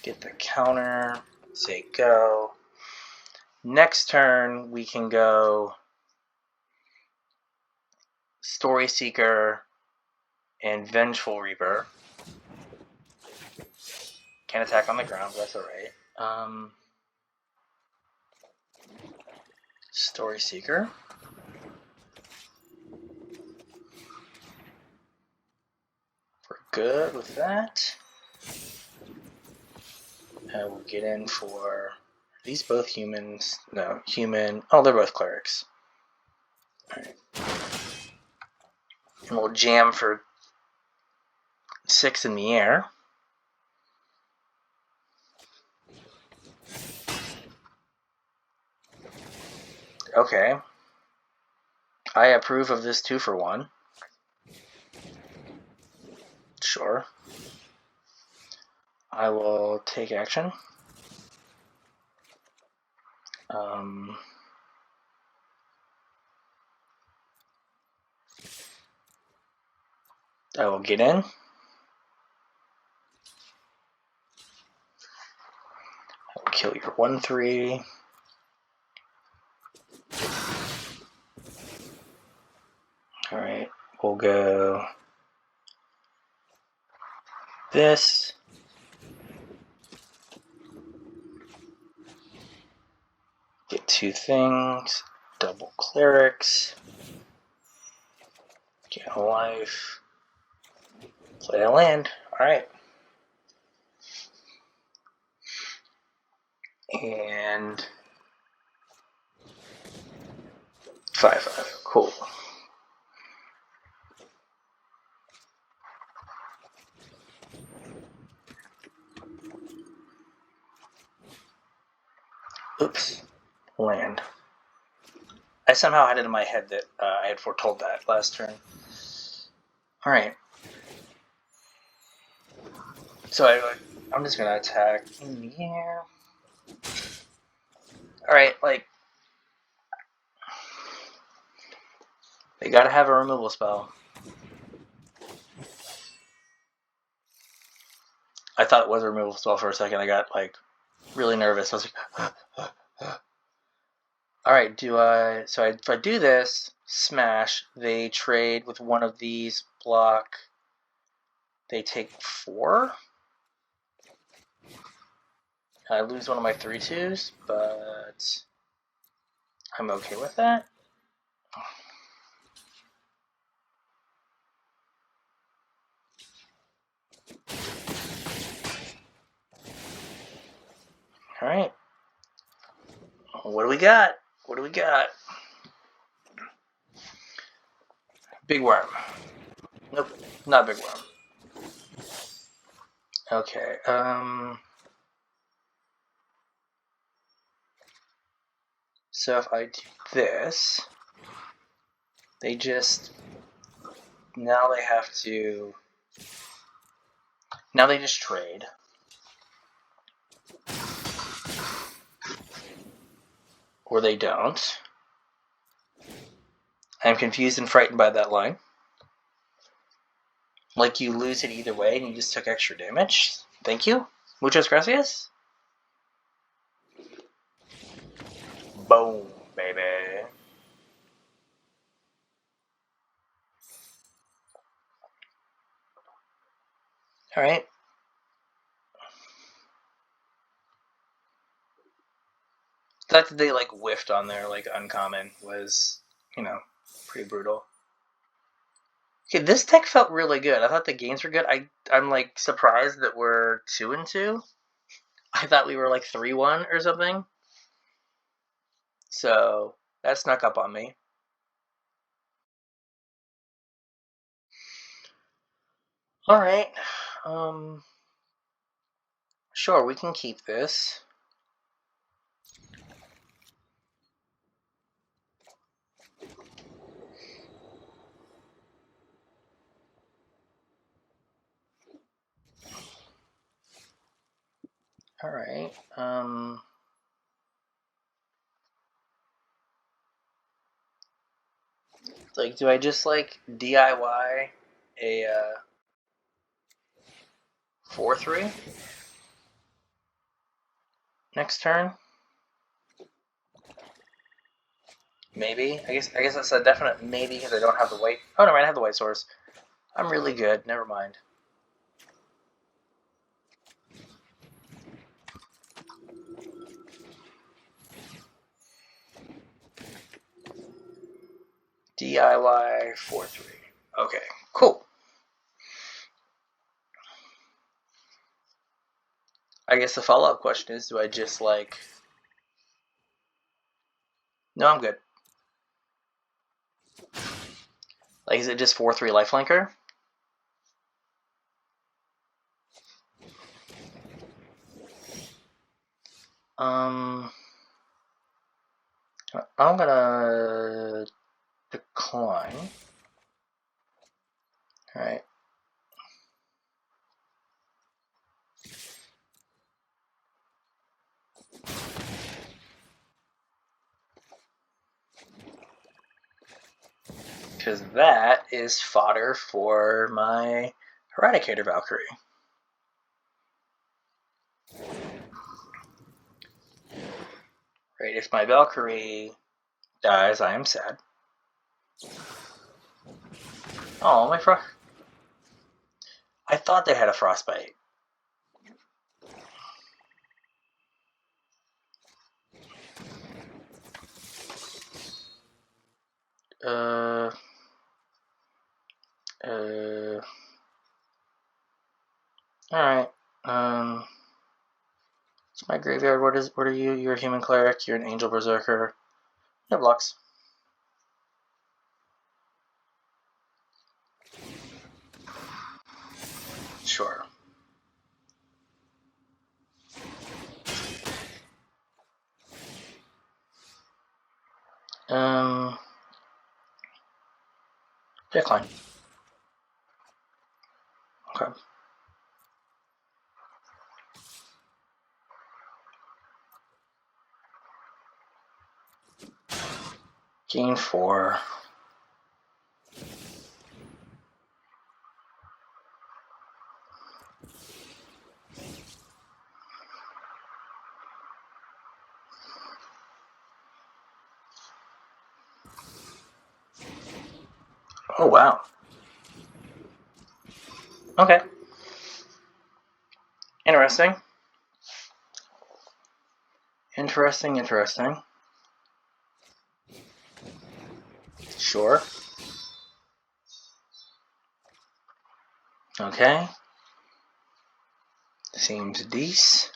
get the counter, say go. Next turn we can go Story Seeker and Vengeful Reaper. Can't attack on the ground, but that's alright. Story Seeker. We're good with that. We'll get in for... Are these both humans? No, human. Oh, they're both clerics. Alright. And we'll jam for 6 in the air. Okay. I approve of this 2 for 1. Sure. I will take action. I will get in. I will kill your 1/3. Alright, we'll go this. Get 2 things. Double clerics. Get a life. Play a land. Alright. And 5/5. Cool. Oops. Land. I somehow had it in my head that I had foretold that last turn. Alright. So I'm just gonna attack in the air. Alright, like... They gotta have a removal spell. I thought it was a removal spell for a second. I got, like, really nervous. I was like... Alright, so if I do this, smash, they trade with one of these, block, they take 4. I lose one of my 3/2s, but I'm okay with that. Alright. What do we got? What do we got? Big worm. Nope, not big worm. Okay, so if I do this, they just, now they have to, now they just trade. Or they don't. I'm confused and frightened by that line. Like you lose it either way and you just took extra damage. Thank you. Muchas gracias. Boom, baby. Alright. The fact that they like whiffed on their like uncommon was, you know, pretty brutal. Okay, this deck felt really good. I thought the games were good. I'm like surprised that we're 2-2. I thought we were like 3-1 or something. So that snuck up on me. Alright. Sure, we can keep this. Alright. Like, do I just like DIY a 4/3 next turn? Maybe. I guess that's a definite maybe because I don't have the white. Oh no, I have the white source. I'm really good. Never mind. DIY 4/3. Okay, cool. I guess the follow-up question is, do I just like... No, I'm good. Like, is it just 4/3 lifelinker? I'm gonna decline. Alright. Because that is fodder for my Eradicator Valkyrie. Right, if my Valkyrie dies, I am sad. Oh, my frost. I thought they had a frostbite. Alright. It's my graveyard. What are you? You're a human cleric, you're an angel berserker. No blocks. Sure. Decline. Okay. Gain 4. Oh, wow. Okay. Interesting. Interesting. Sure. Okay. Seems decent.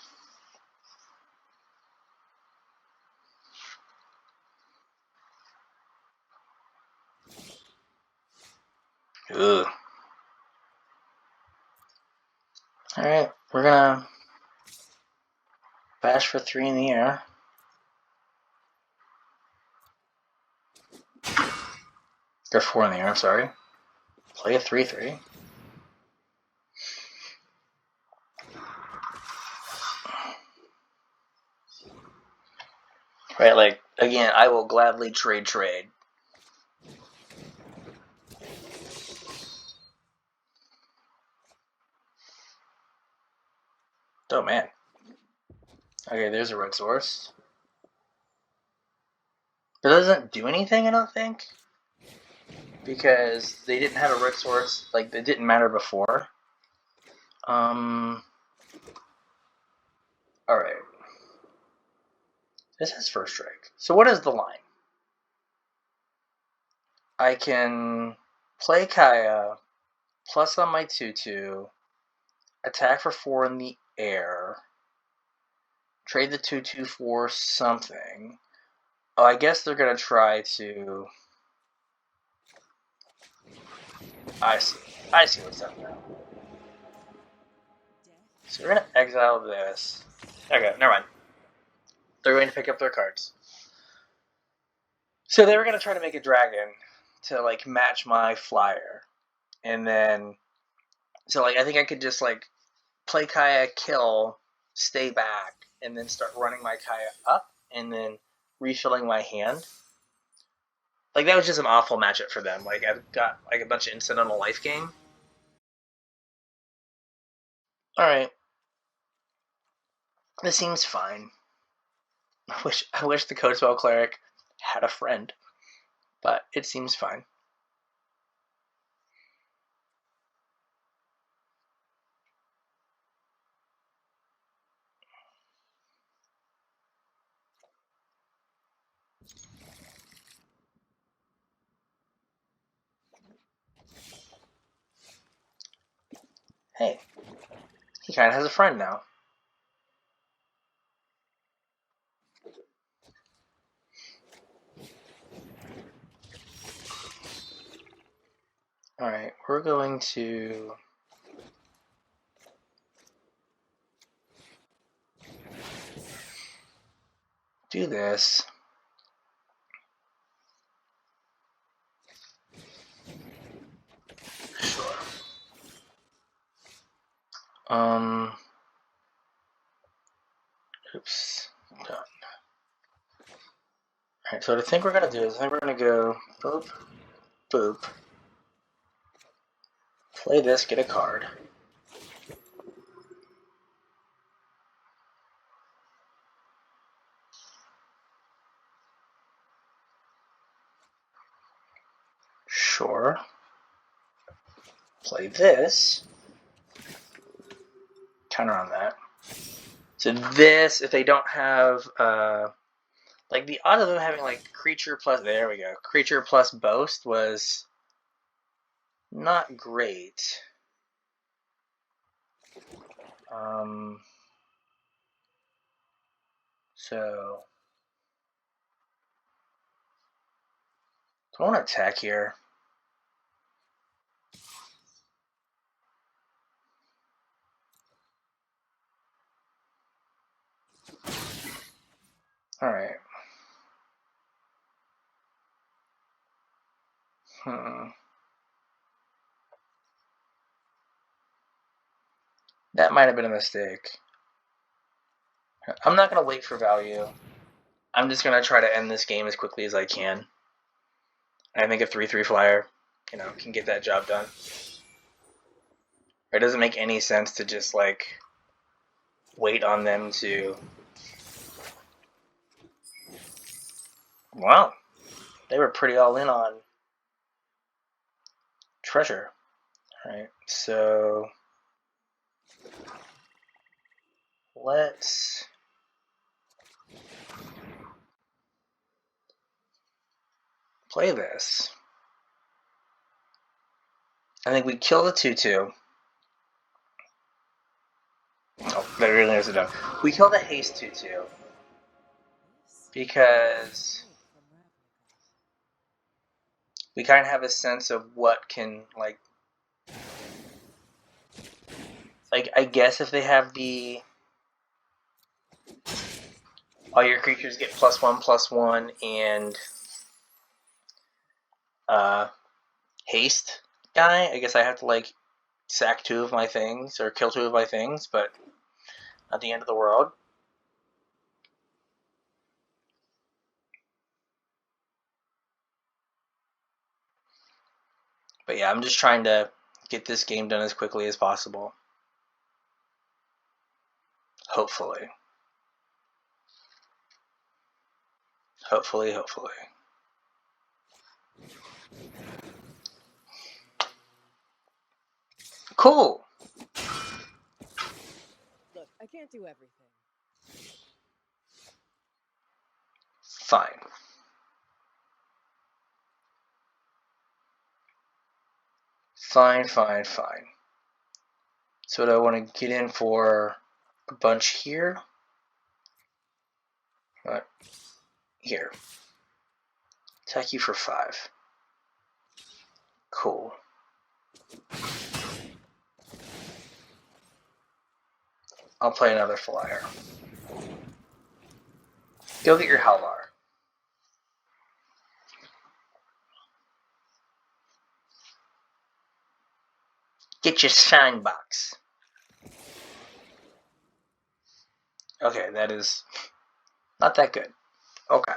Ugh. Alright, we're gonna bash for 3 in the air. Or 4 in the air, I'm sorry. Play a 3/3. Right, like, again, I will gladly trade. Oh, man. Okay, there's a red source. But it doesn't do anything, I don't think. Because they didn't have a red source, like, it didn't matter before. Alright. This is first strike. So what is the line? I can play Kaya, plus on my 2/2, attack for 4 in the air, trade the 2/2 for something. Oh, I guess they're going to try to... I see what's up now. So we're going to exile this. Okay, never mind. They're going to pick up their cards. So they were going to try to make a dragon to, like, match my flyer. And then... So, like, I think I could just, like, play Kaya, kill, stay back, and then start running my Kaya up, and then refilling my hand. Like, that was just an awful matchup for them. Like, I've got, like, a bunch of incidental life gain. Alright. This seems fine. I wish the Codespell Cleric had a friend. But it seems fine. Hey. He kind of has a friend now. Alright, we're going to... do this. Sure. Oops. Done. Alright, so what I think we're going to do is I think we're going to go boop, boop. Play this, get a card. Sure. Play this. Counter on that. So this, if they don't have, like the odds of them having like creature plus, there we go, creature plus boast was not great. So I want to attack here. Alright. That might have been a mistake. I'm not going to wait for value. I'm just going to try to end this game as quickly as I can. I think a 3/3 flyer, can get that job done. It doesn't make any sense to just, like, wait on them to... Wow. They were pretty all in on treasure. Alright, so... let's... play this. I think we kill the 2/2. Oh, that really is it done. We kill the haste 2/2 because we kind of have a sense of what can, like I guess if they have the all your creatures get +1/+1 and haste guy, I guess I have to like sack 2 of my things or kill 2 of my things, but not the end of the world. But yeah, I'm just trying to get this game done as quickly as possible. Hopefully. Hopefully. Cool. Look, I can't do everything. Fine. Fine. So do I want to get in for a bunch here? Here. Attack you for 5. Cool. I'll play another flyer. Go get your Howlar. Get your shine box. Okay, that is not that good. Okay.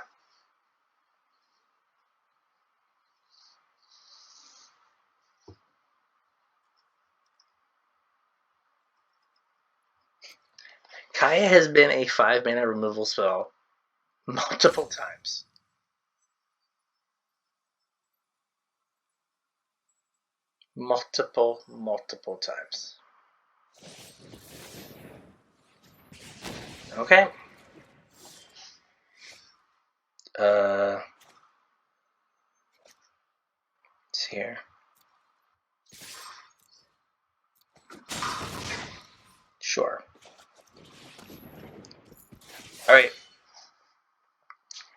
Kaya has been a 5-mana removal spell multiple times. Multiple times. Okay. It's here. Sure. Alright.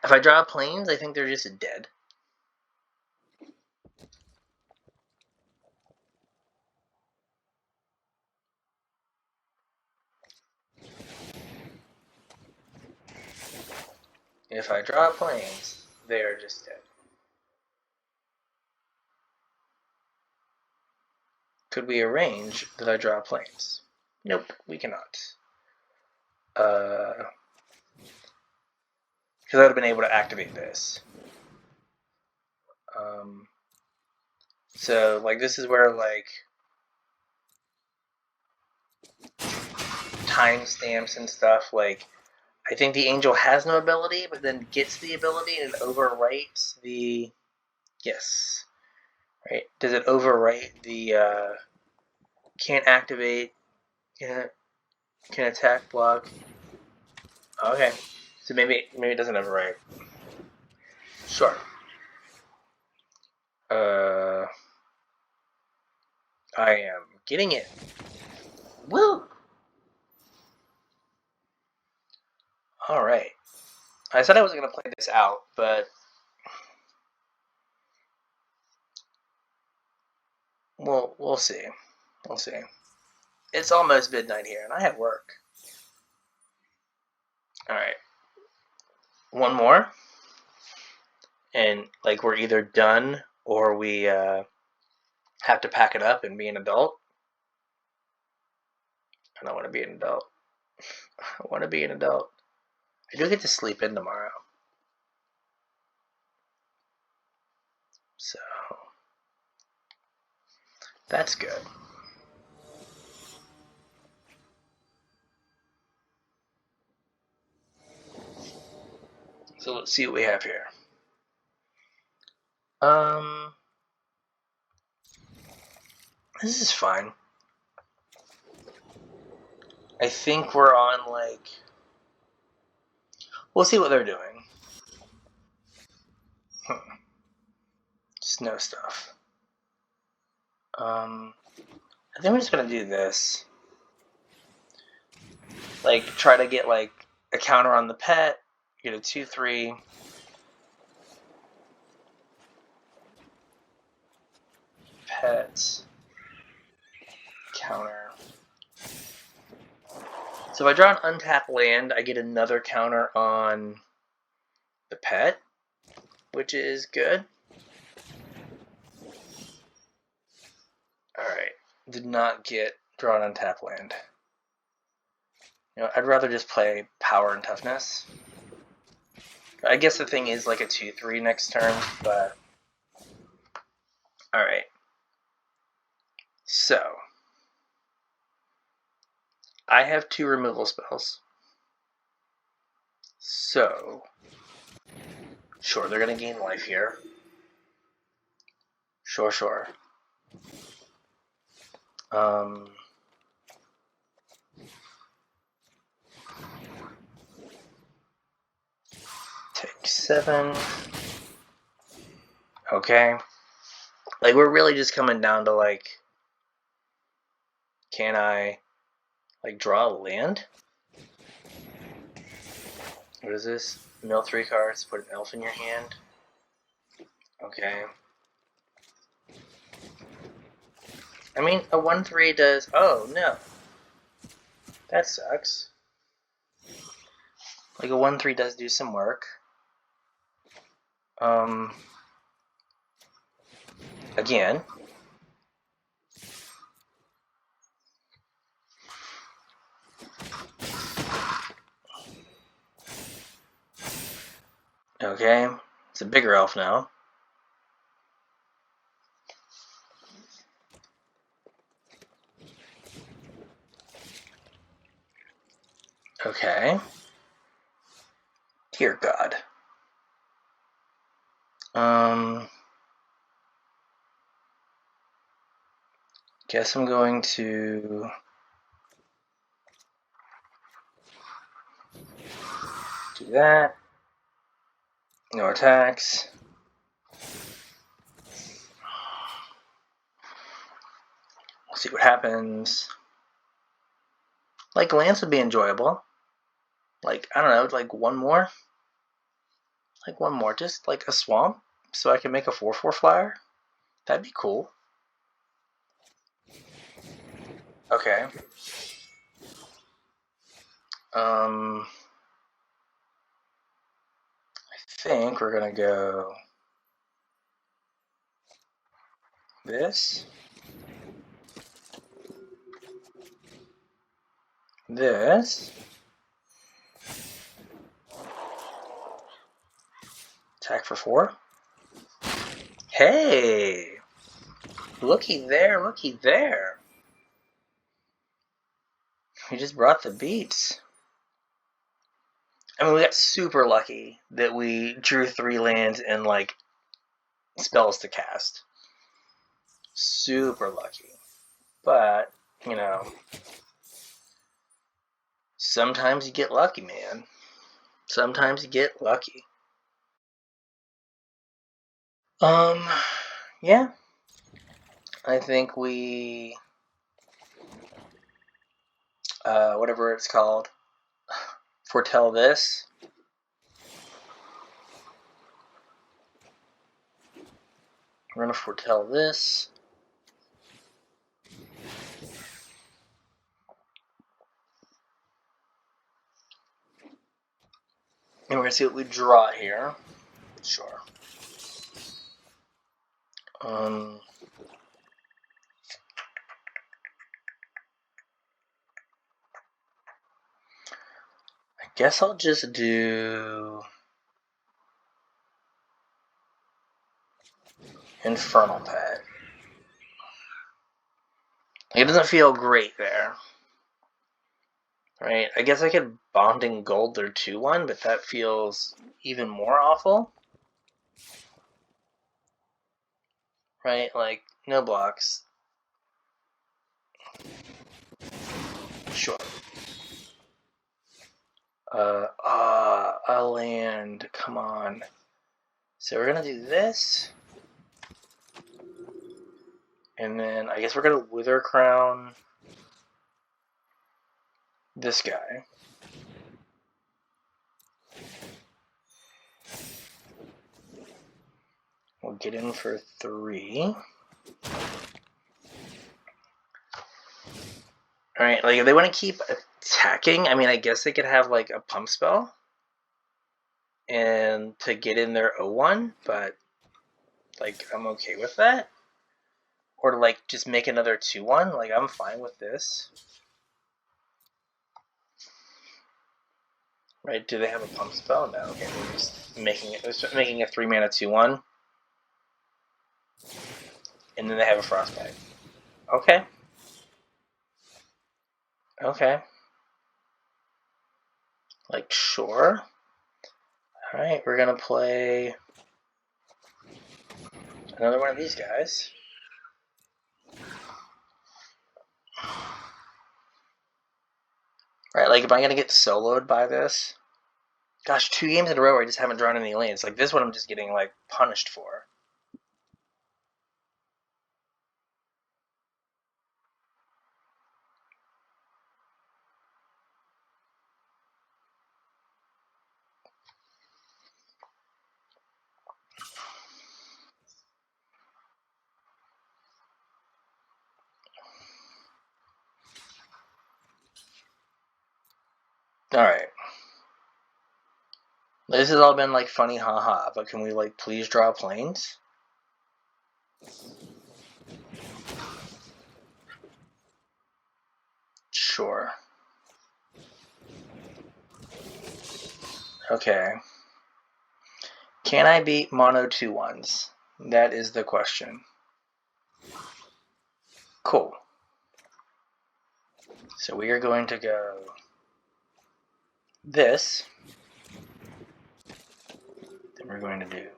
If I draw planes, I think they're just dead. If I draw planes, they are just dead. Could we arrange that I draw planes? Nope, we cannot. Because I would have been able to activate this. So, like, this is where, like, timestamps and stuff, like, I think the angel has no ability, but then gets the ability and overwrites the... Yes. Right? Does it overwrite the, can't activate, can attack, block? Okay. So maybe it doesn't overwrite. Sure. I am getting it. Woo! Alright. I said I wasn't going to play this out, but we'll see. We'll see. It's almost midnight here, and I have work. Alright. One more. And, like, we're either done or we have to pack it up and be an adult. I don't want to be an adult. I want to be an adult. I do get to sleep in tomorrow. So, that's good. So let's see what we have here. This is fine. I think we're on, like... We'll see what they're doing. Snow stuff. I think we're just gonna do this. Like, try to get, like, a counter on the pet, get a 2/3. pets counter. So if I draw an untapped land, I get another counter on the pet, which is good. Alright, did not get draw an untapped land. You know, I'd rather just play power and toughness. I guess the thing is like a 2-3 next turn, but... Alright. So... I have 2 removal spells. So... Sure, they're gonna gain life here. Sure. Take 7. Okay. Like, we're really just coming down to, like, can I, like, draw a land? What is this? Mill 3 cards, put an elf in your hand. Okay. I mean, a 1-3 does... Oh, no. That sucks. Like, a 1-3 does do some work. Again. Okay. It's a bigger elf now. Okay. Dear God. Guess I'm going to do that. No attacks. We'll see what happens. Like, lands would be enjoyable. Like, I don't know, like one more? Like one more, just like a swamp, so I can make a 4/4 flyer? That'd be cool. Okay. I think we're gonna go this. This. Attack for 4. Hey! Looky there, looky there. We just brought the beats. I mean, we got super lucky that we drew 3 lands and, like, spells to cast. Super lucky. But, you know, sometimes you get lucky, man. Sometimes you get lucky. Yeah. I think we... whatever it's called. Foretell this. We're gonna foretell this. And we're gonna see what we draw here. Sure. I guess I'll just do Infernal Pet. It doesn't feel great there. Right? I guess I could Bonding Gold their 2/1, but that feels even more awful. Right? Like, no blocks. Sure. A land. Come on. So we're gonna do this. And then I guess we're gonna Wither Crown this guy. We'll get in for 3. Alright, like if they want to keep attacking, I mean, I guess they could have like a pump spell and to get in their O1, but like I'm okay with that. Or to like just make another 2/1, like I'm fine with this. Right? Do they have a pump spell? No. Okay, they're just making a 3-mana 2/1. And then they have a frostbite. Okay. Okay. Like, sure. Alright, we're gonna play another one of these guys. Right, like, am I gonna get soloed by this? Gosh, 2 games in a row where I just haven't drawn any lanes. Like, this one I'm just getting, like, punished for. Alright. This has all been, like, funny haha, but can we, like, please draw planes? Sure. Okay. Can I beat mono 2/1s? That is the question. Cool. So we are going to go this. Then we're going to do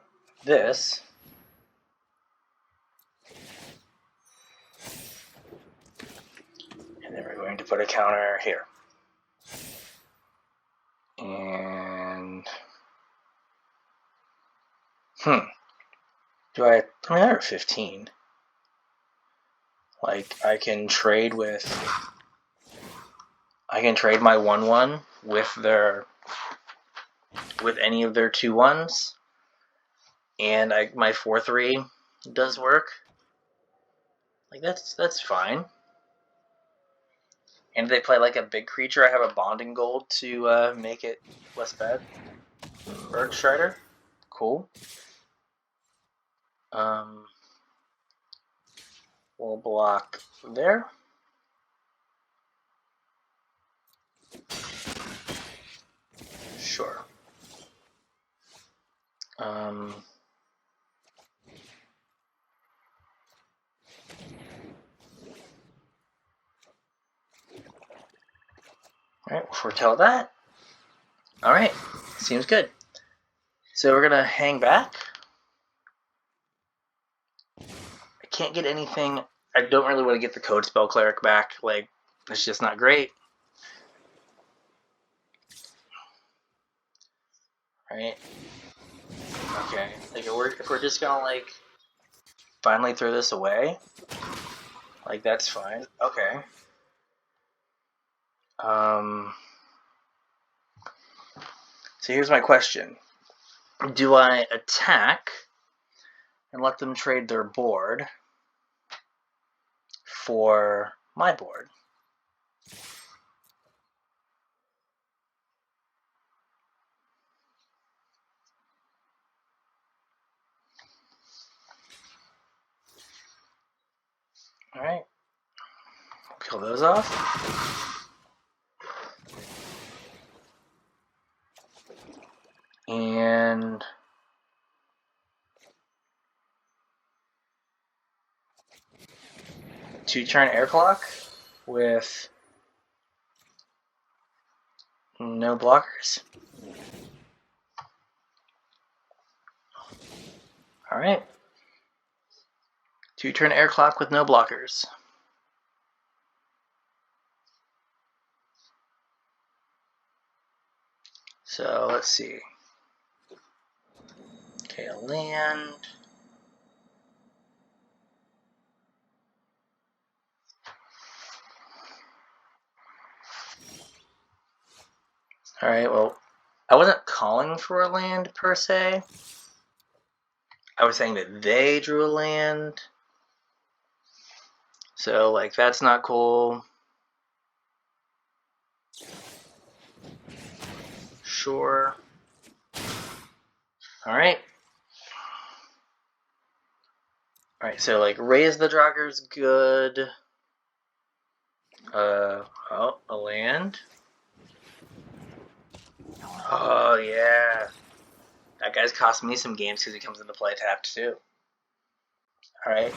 this. And then we're going to put a counter here. And do I mean, they're at 15. Like, I can trade my 1/1 with any of their 2/1s, and my 4/3 does work. Like, that's fine. And if they play like a big creature, I have a Bonding Gold to make it less bad. Bird Strider, cool. We'll block there. Sure. Alright, we'll foretell that. Alright, seems good. So we're gonna hang back. I can't get anything. I don't really want to get the Code Spell Cleric back. Like, it's just not great. Right? Okay. Like, if we're just gonna, like, finally throw this away, like, that's fine. Okay. So here's my question. Do I attack and let them trade their board for my board? Alright. Kill those off. And 2-turn air clock with no blockers. Alright. 2-turn air clock with no blockers. So let's see. Okay, a land. Alright, well, I wasn't calling for a land per se. I was saying that they drew a land. So, like, that's not cool. sure. Alright. Alright, so like raise the Draugur's good. Oh, a land. Oh yeah. That guy's cost me some games because he comes into play tapped too. Alright.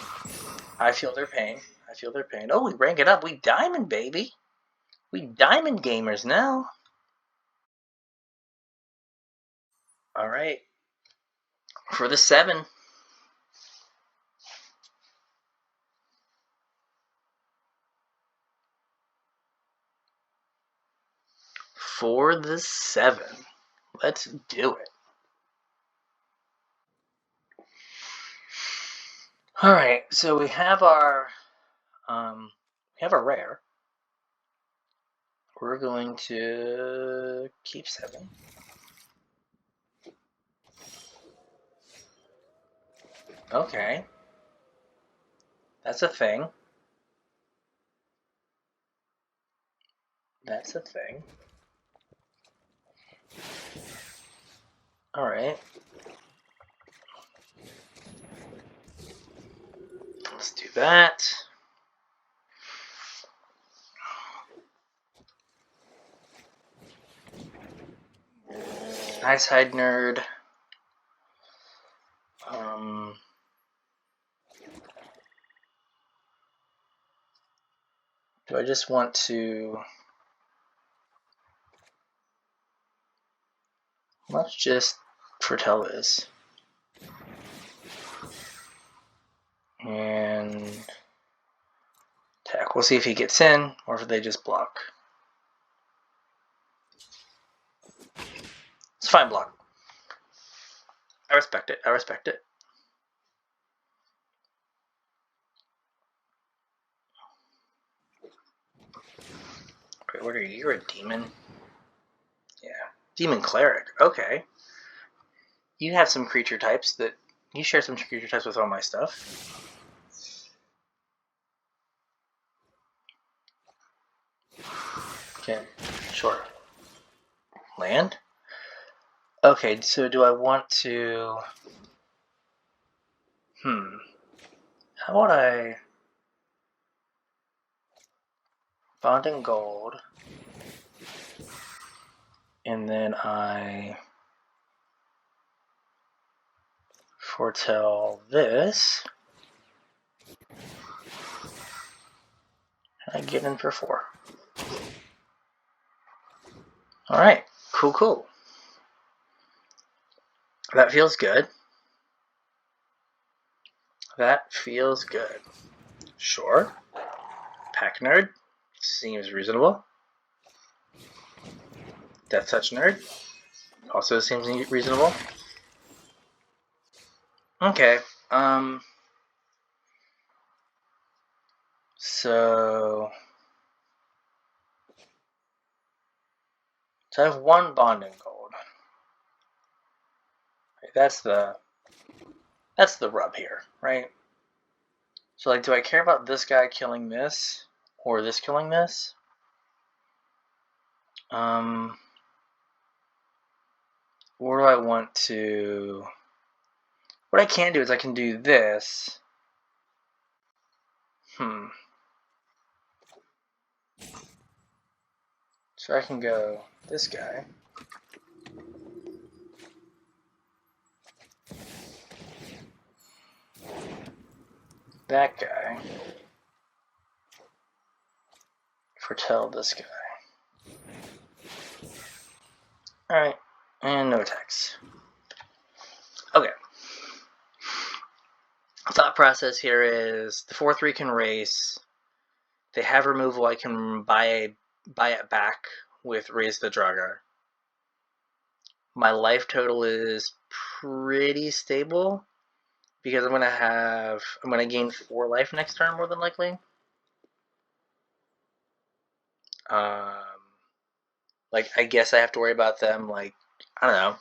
I feel their pain. I feel their pain. Oh, we rank it up. We diamond, baby. We diamond gamers now. Alright. For the 7. For the 7. Let's do it. Alright, so we have our rare. We're going to keep 7. Okay. That's a thing. That's a thing. Alright. Let's do that. Nice hide nerd. Do I just want to... Let's just foretell this. And attack. We'll see if he gets in or if they just block. It's fine block. I respect it. I respect it. Wait, what are you? You're a demon? Yeah. Demon cleric. Okay. You have some creature types that... You share some creature types with all my stuff. Okay. Sure. Land? Okay, so do I want to... How about I... Bonding gold. And then I... foretell this. I get in for 4. Alright, cool. That feels good. That feels good. Sure. Pack nerd. Seems reasonable. Death touch nerd. Also seems reasonable. Okay. So I have 1 bonding gold. That's the rub here, right? So like, do I care about this guy killing this or this killing this? Or do I want to... What I can do is I can do this. So I can go this guy. That guy. Foretell this guy. Alright, and no attacks. Okay. Thought process here is the 4/3 can race. They have removal. I can buy it back with Raise the Draugur. My life total is pretty stable because I'm gonna gain 4 life next turn more than likely. Like, I guess I have to worry about them, like, I don't know,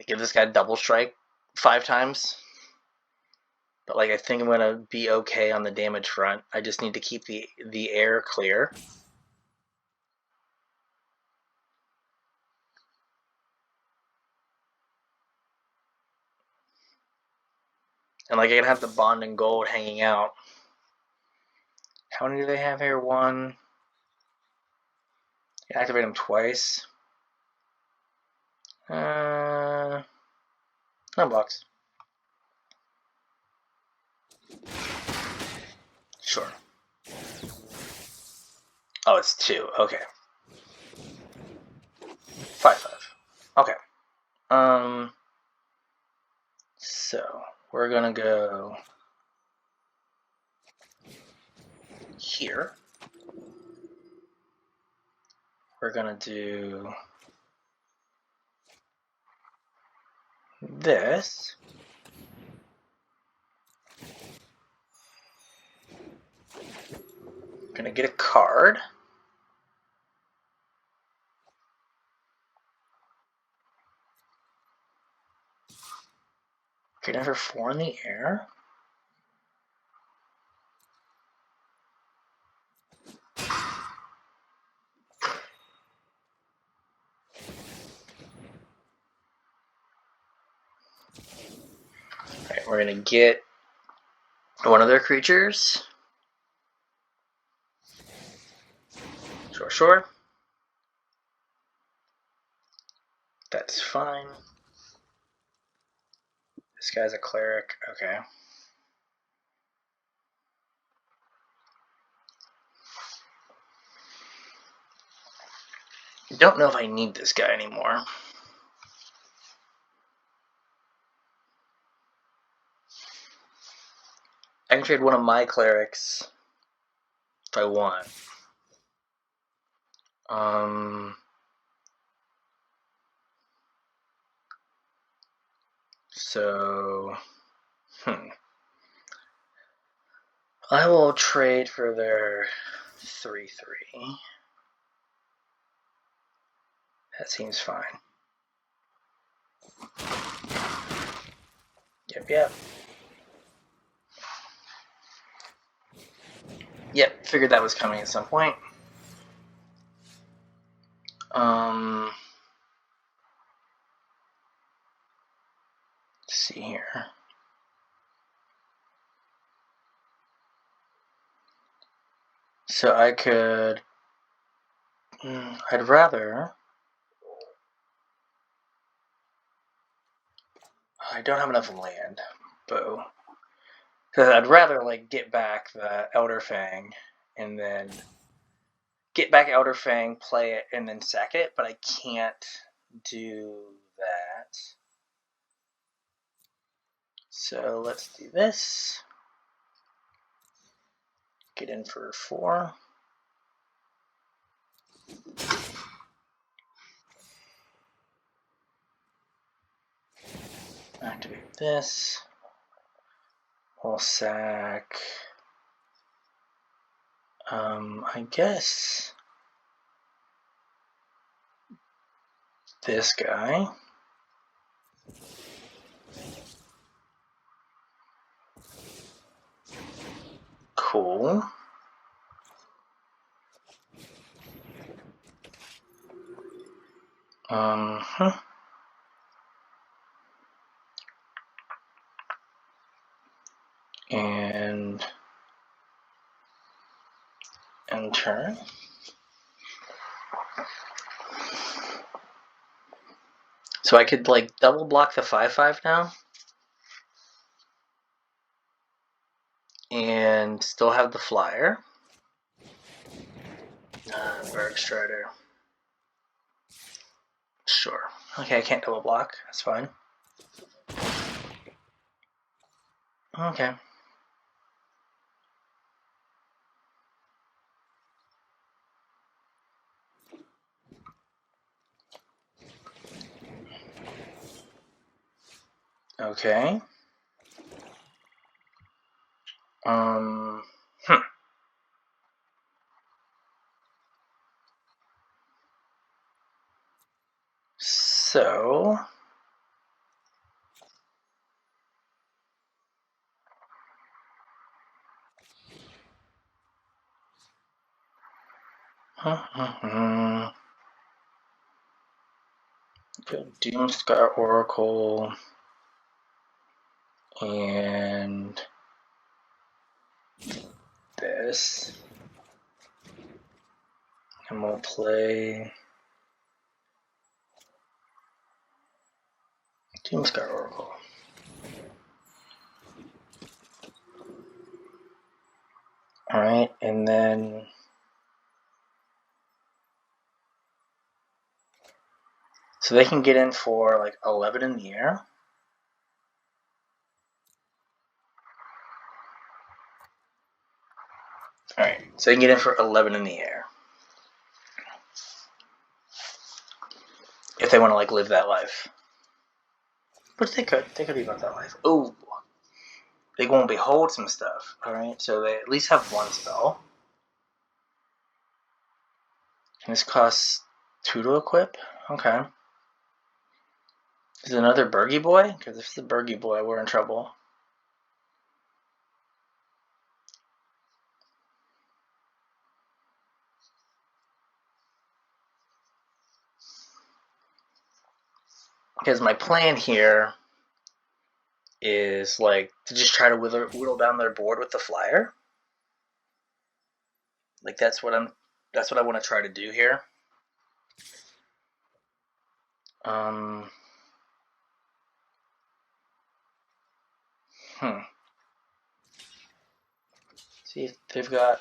give this guy double strike 5 times. But, like, I think I'm gonna be okay on the damage front. I just need to keep the air clear. And like I can have the bond and gold hanging out. How many do they have here? One. Activate them twice. Unblocks. Sure. Oh, it's 2. Okay. 5/5. Okay. So we're gonna go here. We're gonna do this. Gonna get a card. Get number 4 in the air. Alright, we're gonna get one of their creatures. Sure. That's fine. This guy's a cleric. Okay. Don't know if I need this guy anymore. I can trade one of my clerics if I want. So, I will trade for their 3/3. That seems fine. Yep. Yep, figured that was coming at some point. Let's see here. So I could... I'd rather... I don't have enough land. Boo. Because I'd rather, like, get back the Elder Fang and then... Get back Elder Fang, play it, and then sack it, but I can't do that. So let's do this. Get in for 4. Activate this. We'll sack. I guess this guy. Cool. And turn. So I could like double block the 5/5 now. And still have the flyer. Berg Strider. Sure. Okay, I can't double block. That's fine. Okay. Okay. So Doomscar Oracle And this. And we'll play Doomscar Oracle. Alright, and then so they can get in for like 11 in the air. Alright, so they can get in for 11 in the air. If they want to like live that life. Which they could. They could live that life. Oh, they won't behold some stuff. Alright, so they at least have one spell. And this costs 2 to equip? Okay. Is it another Burgy Boy? Because if it's a Burgy Boy, we're in trouble. Because my plan here is like to just try to whittle down their board with the flyer. Like that's what I want to try to do here. See if they've got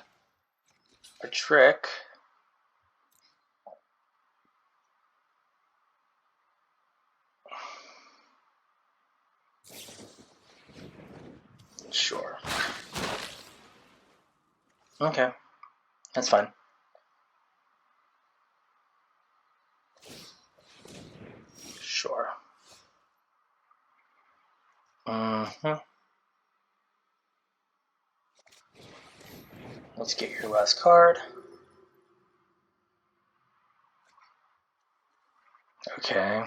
a trick. Sure. Okay. That's fine. Sure. Let's get your last card. Okay.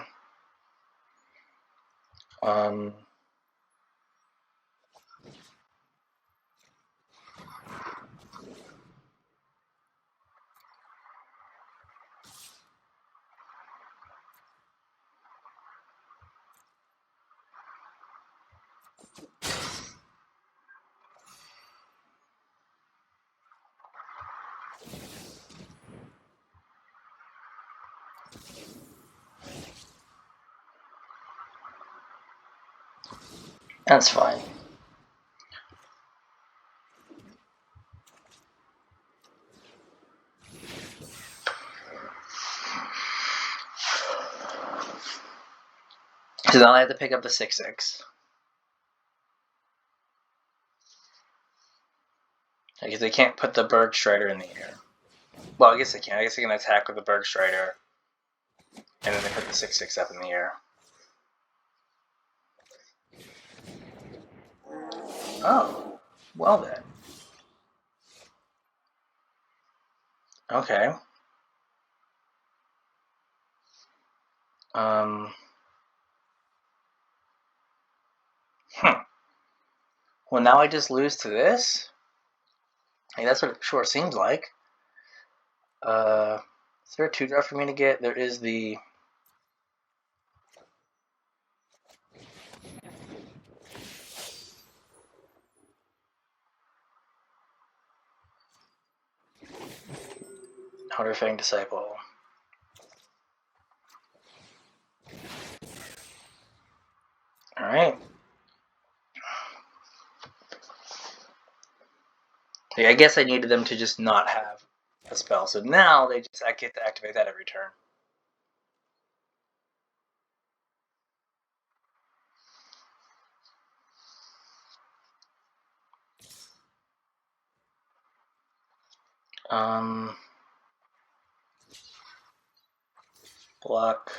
That's fine. So now I have to pick up the 6/6. Because they can't put the Berg Strider in the air. Well, I guess they can. I guess they can attack with the Berg Strider. And then they put the 6/6 up in the air. Oh. Well then. Okay. Well, now I just lose to this? Hey, that's what it sure seems like. Is there a 2-drop for me to get? There is the... Fang Disciple. Alright. Yeah, I guess I needed them to just not have a spell. So now I get to activate that every turn. Block.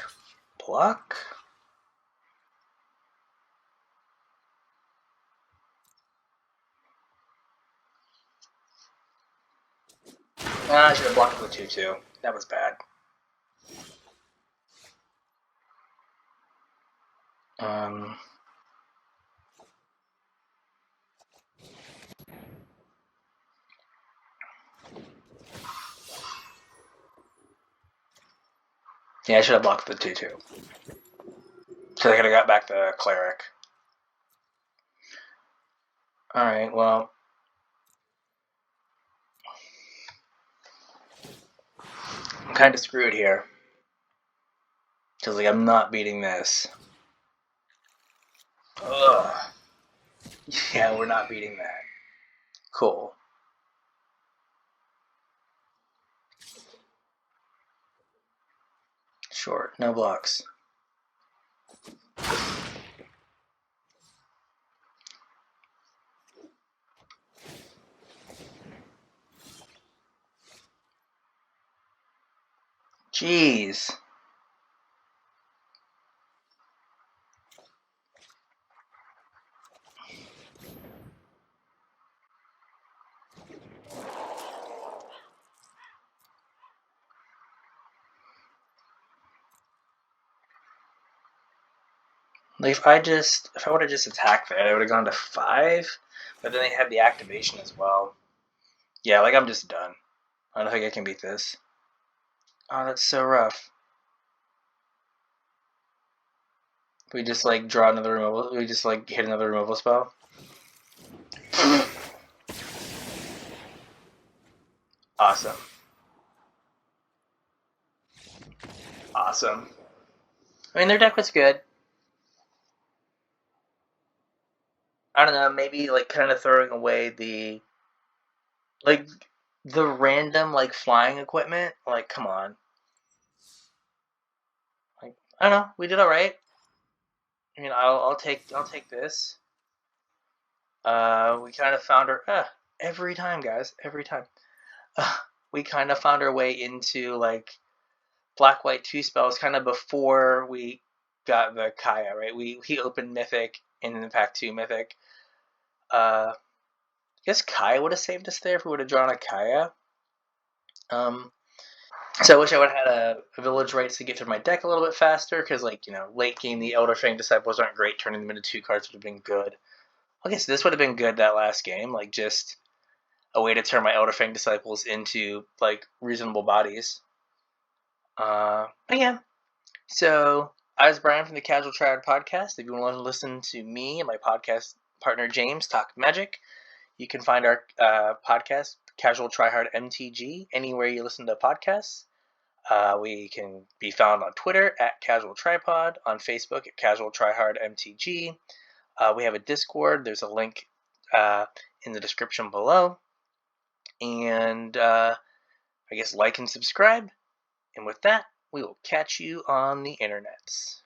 I should have blocked with 2/2. That was bad. Yeah, I should have blocked the 2/2. So I could have got back the Cleric. Alright, well. I'm kind of screwed here. Because, like, I'm not beating this. Ugh. Yeah, we're not beating that. Cool. Short, no blocks. Jeez. Like, if I would have just attacked that, I would have gone to 5. But then they had the activation as well. Yeah, like, I'm just done. I don't think I can beat this. Oh, that's so rough. We just, like, draw another removal. We just, like, hit another removal spell. Awesome. Awesome. I mean, their deck was good. I don't know, maybe, like, kind of throwing away the, like, the random, like, flying equipment. Like, come on. Like, I don't know. We did all right. I mean, I'll take this. We kind of found our every time, guys, every time. We kind of found our way into, like, black white 2 spells kind of before we got the Kaya, right? He opened Mythic and then pack 2 Mythic. I guess Kaya would have saved us there if we would have drawn a Kaya. So I wish I would have had a Village Rites to get through my deck a little bit faster, because, like, you know, late game the Elder Fang Disciples aren't great. Turning them into 2 cards would have been good. I guess this would have been good that last game, like, just a way to turn my Elder Fang Disciples into, like, reasonable bodies. But yeah. So I was Bryan from the Casual Tryhard podcast. If you want to listen to me and my podcast partner James talk Magic, you can find our podcast, CasualTryHardMTG, anywhere you listen to podcasts. We can be found on Twitter at CasualTryPod, on Facebook at CasualTryHardMTG. We have a Discord. There's a link in the description below. And I guess like and subscribe. And with that, we will catch you on the internets.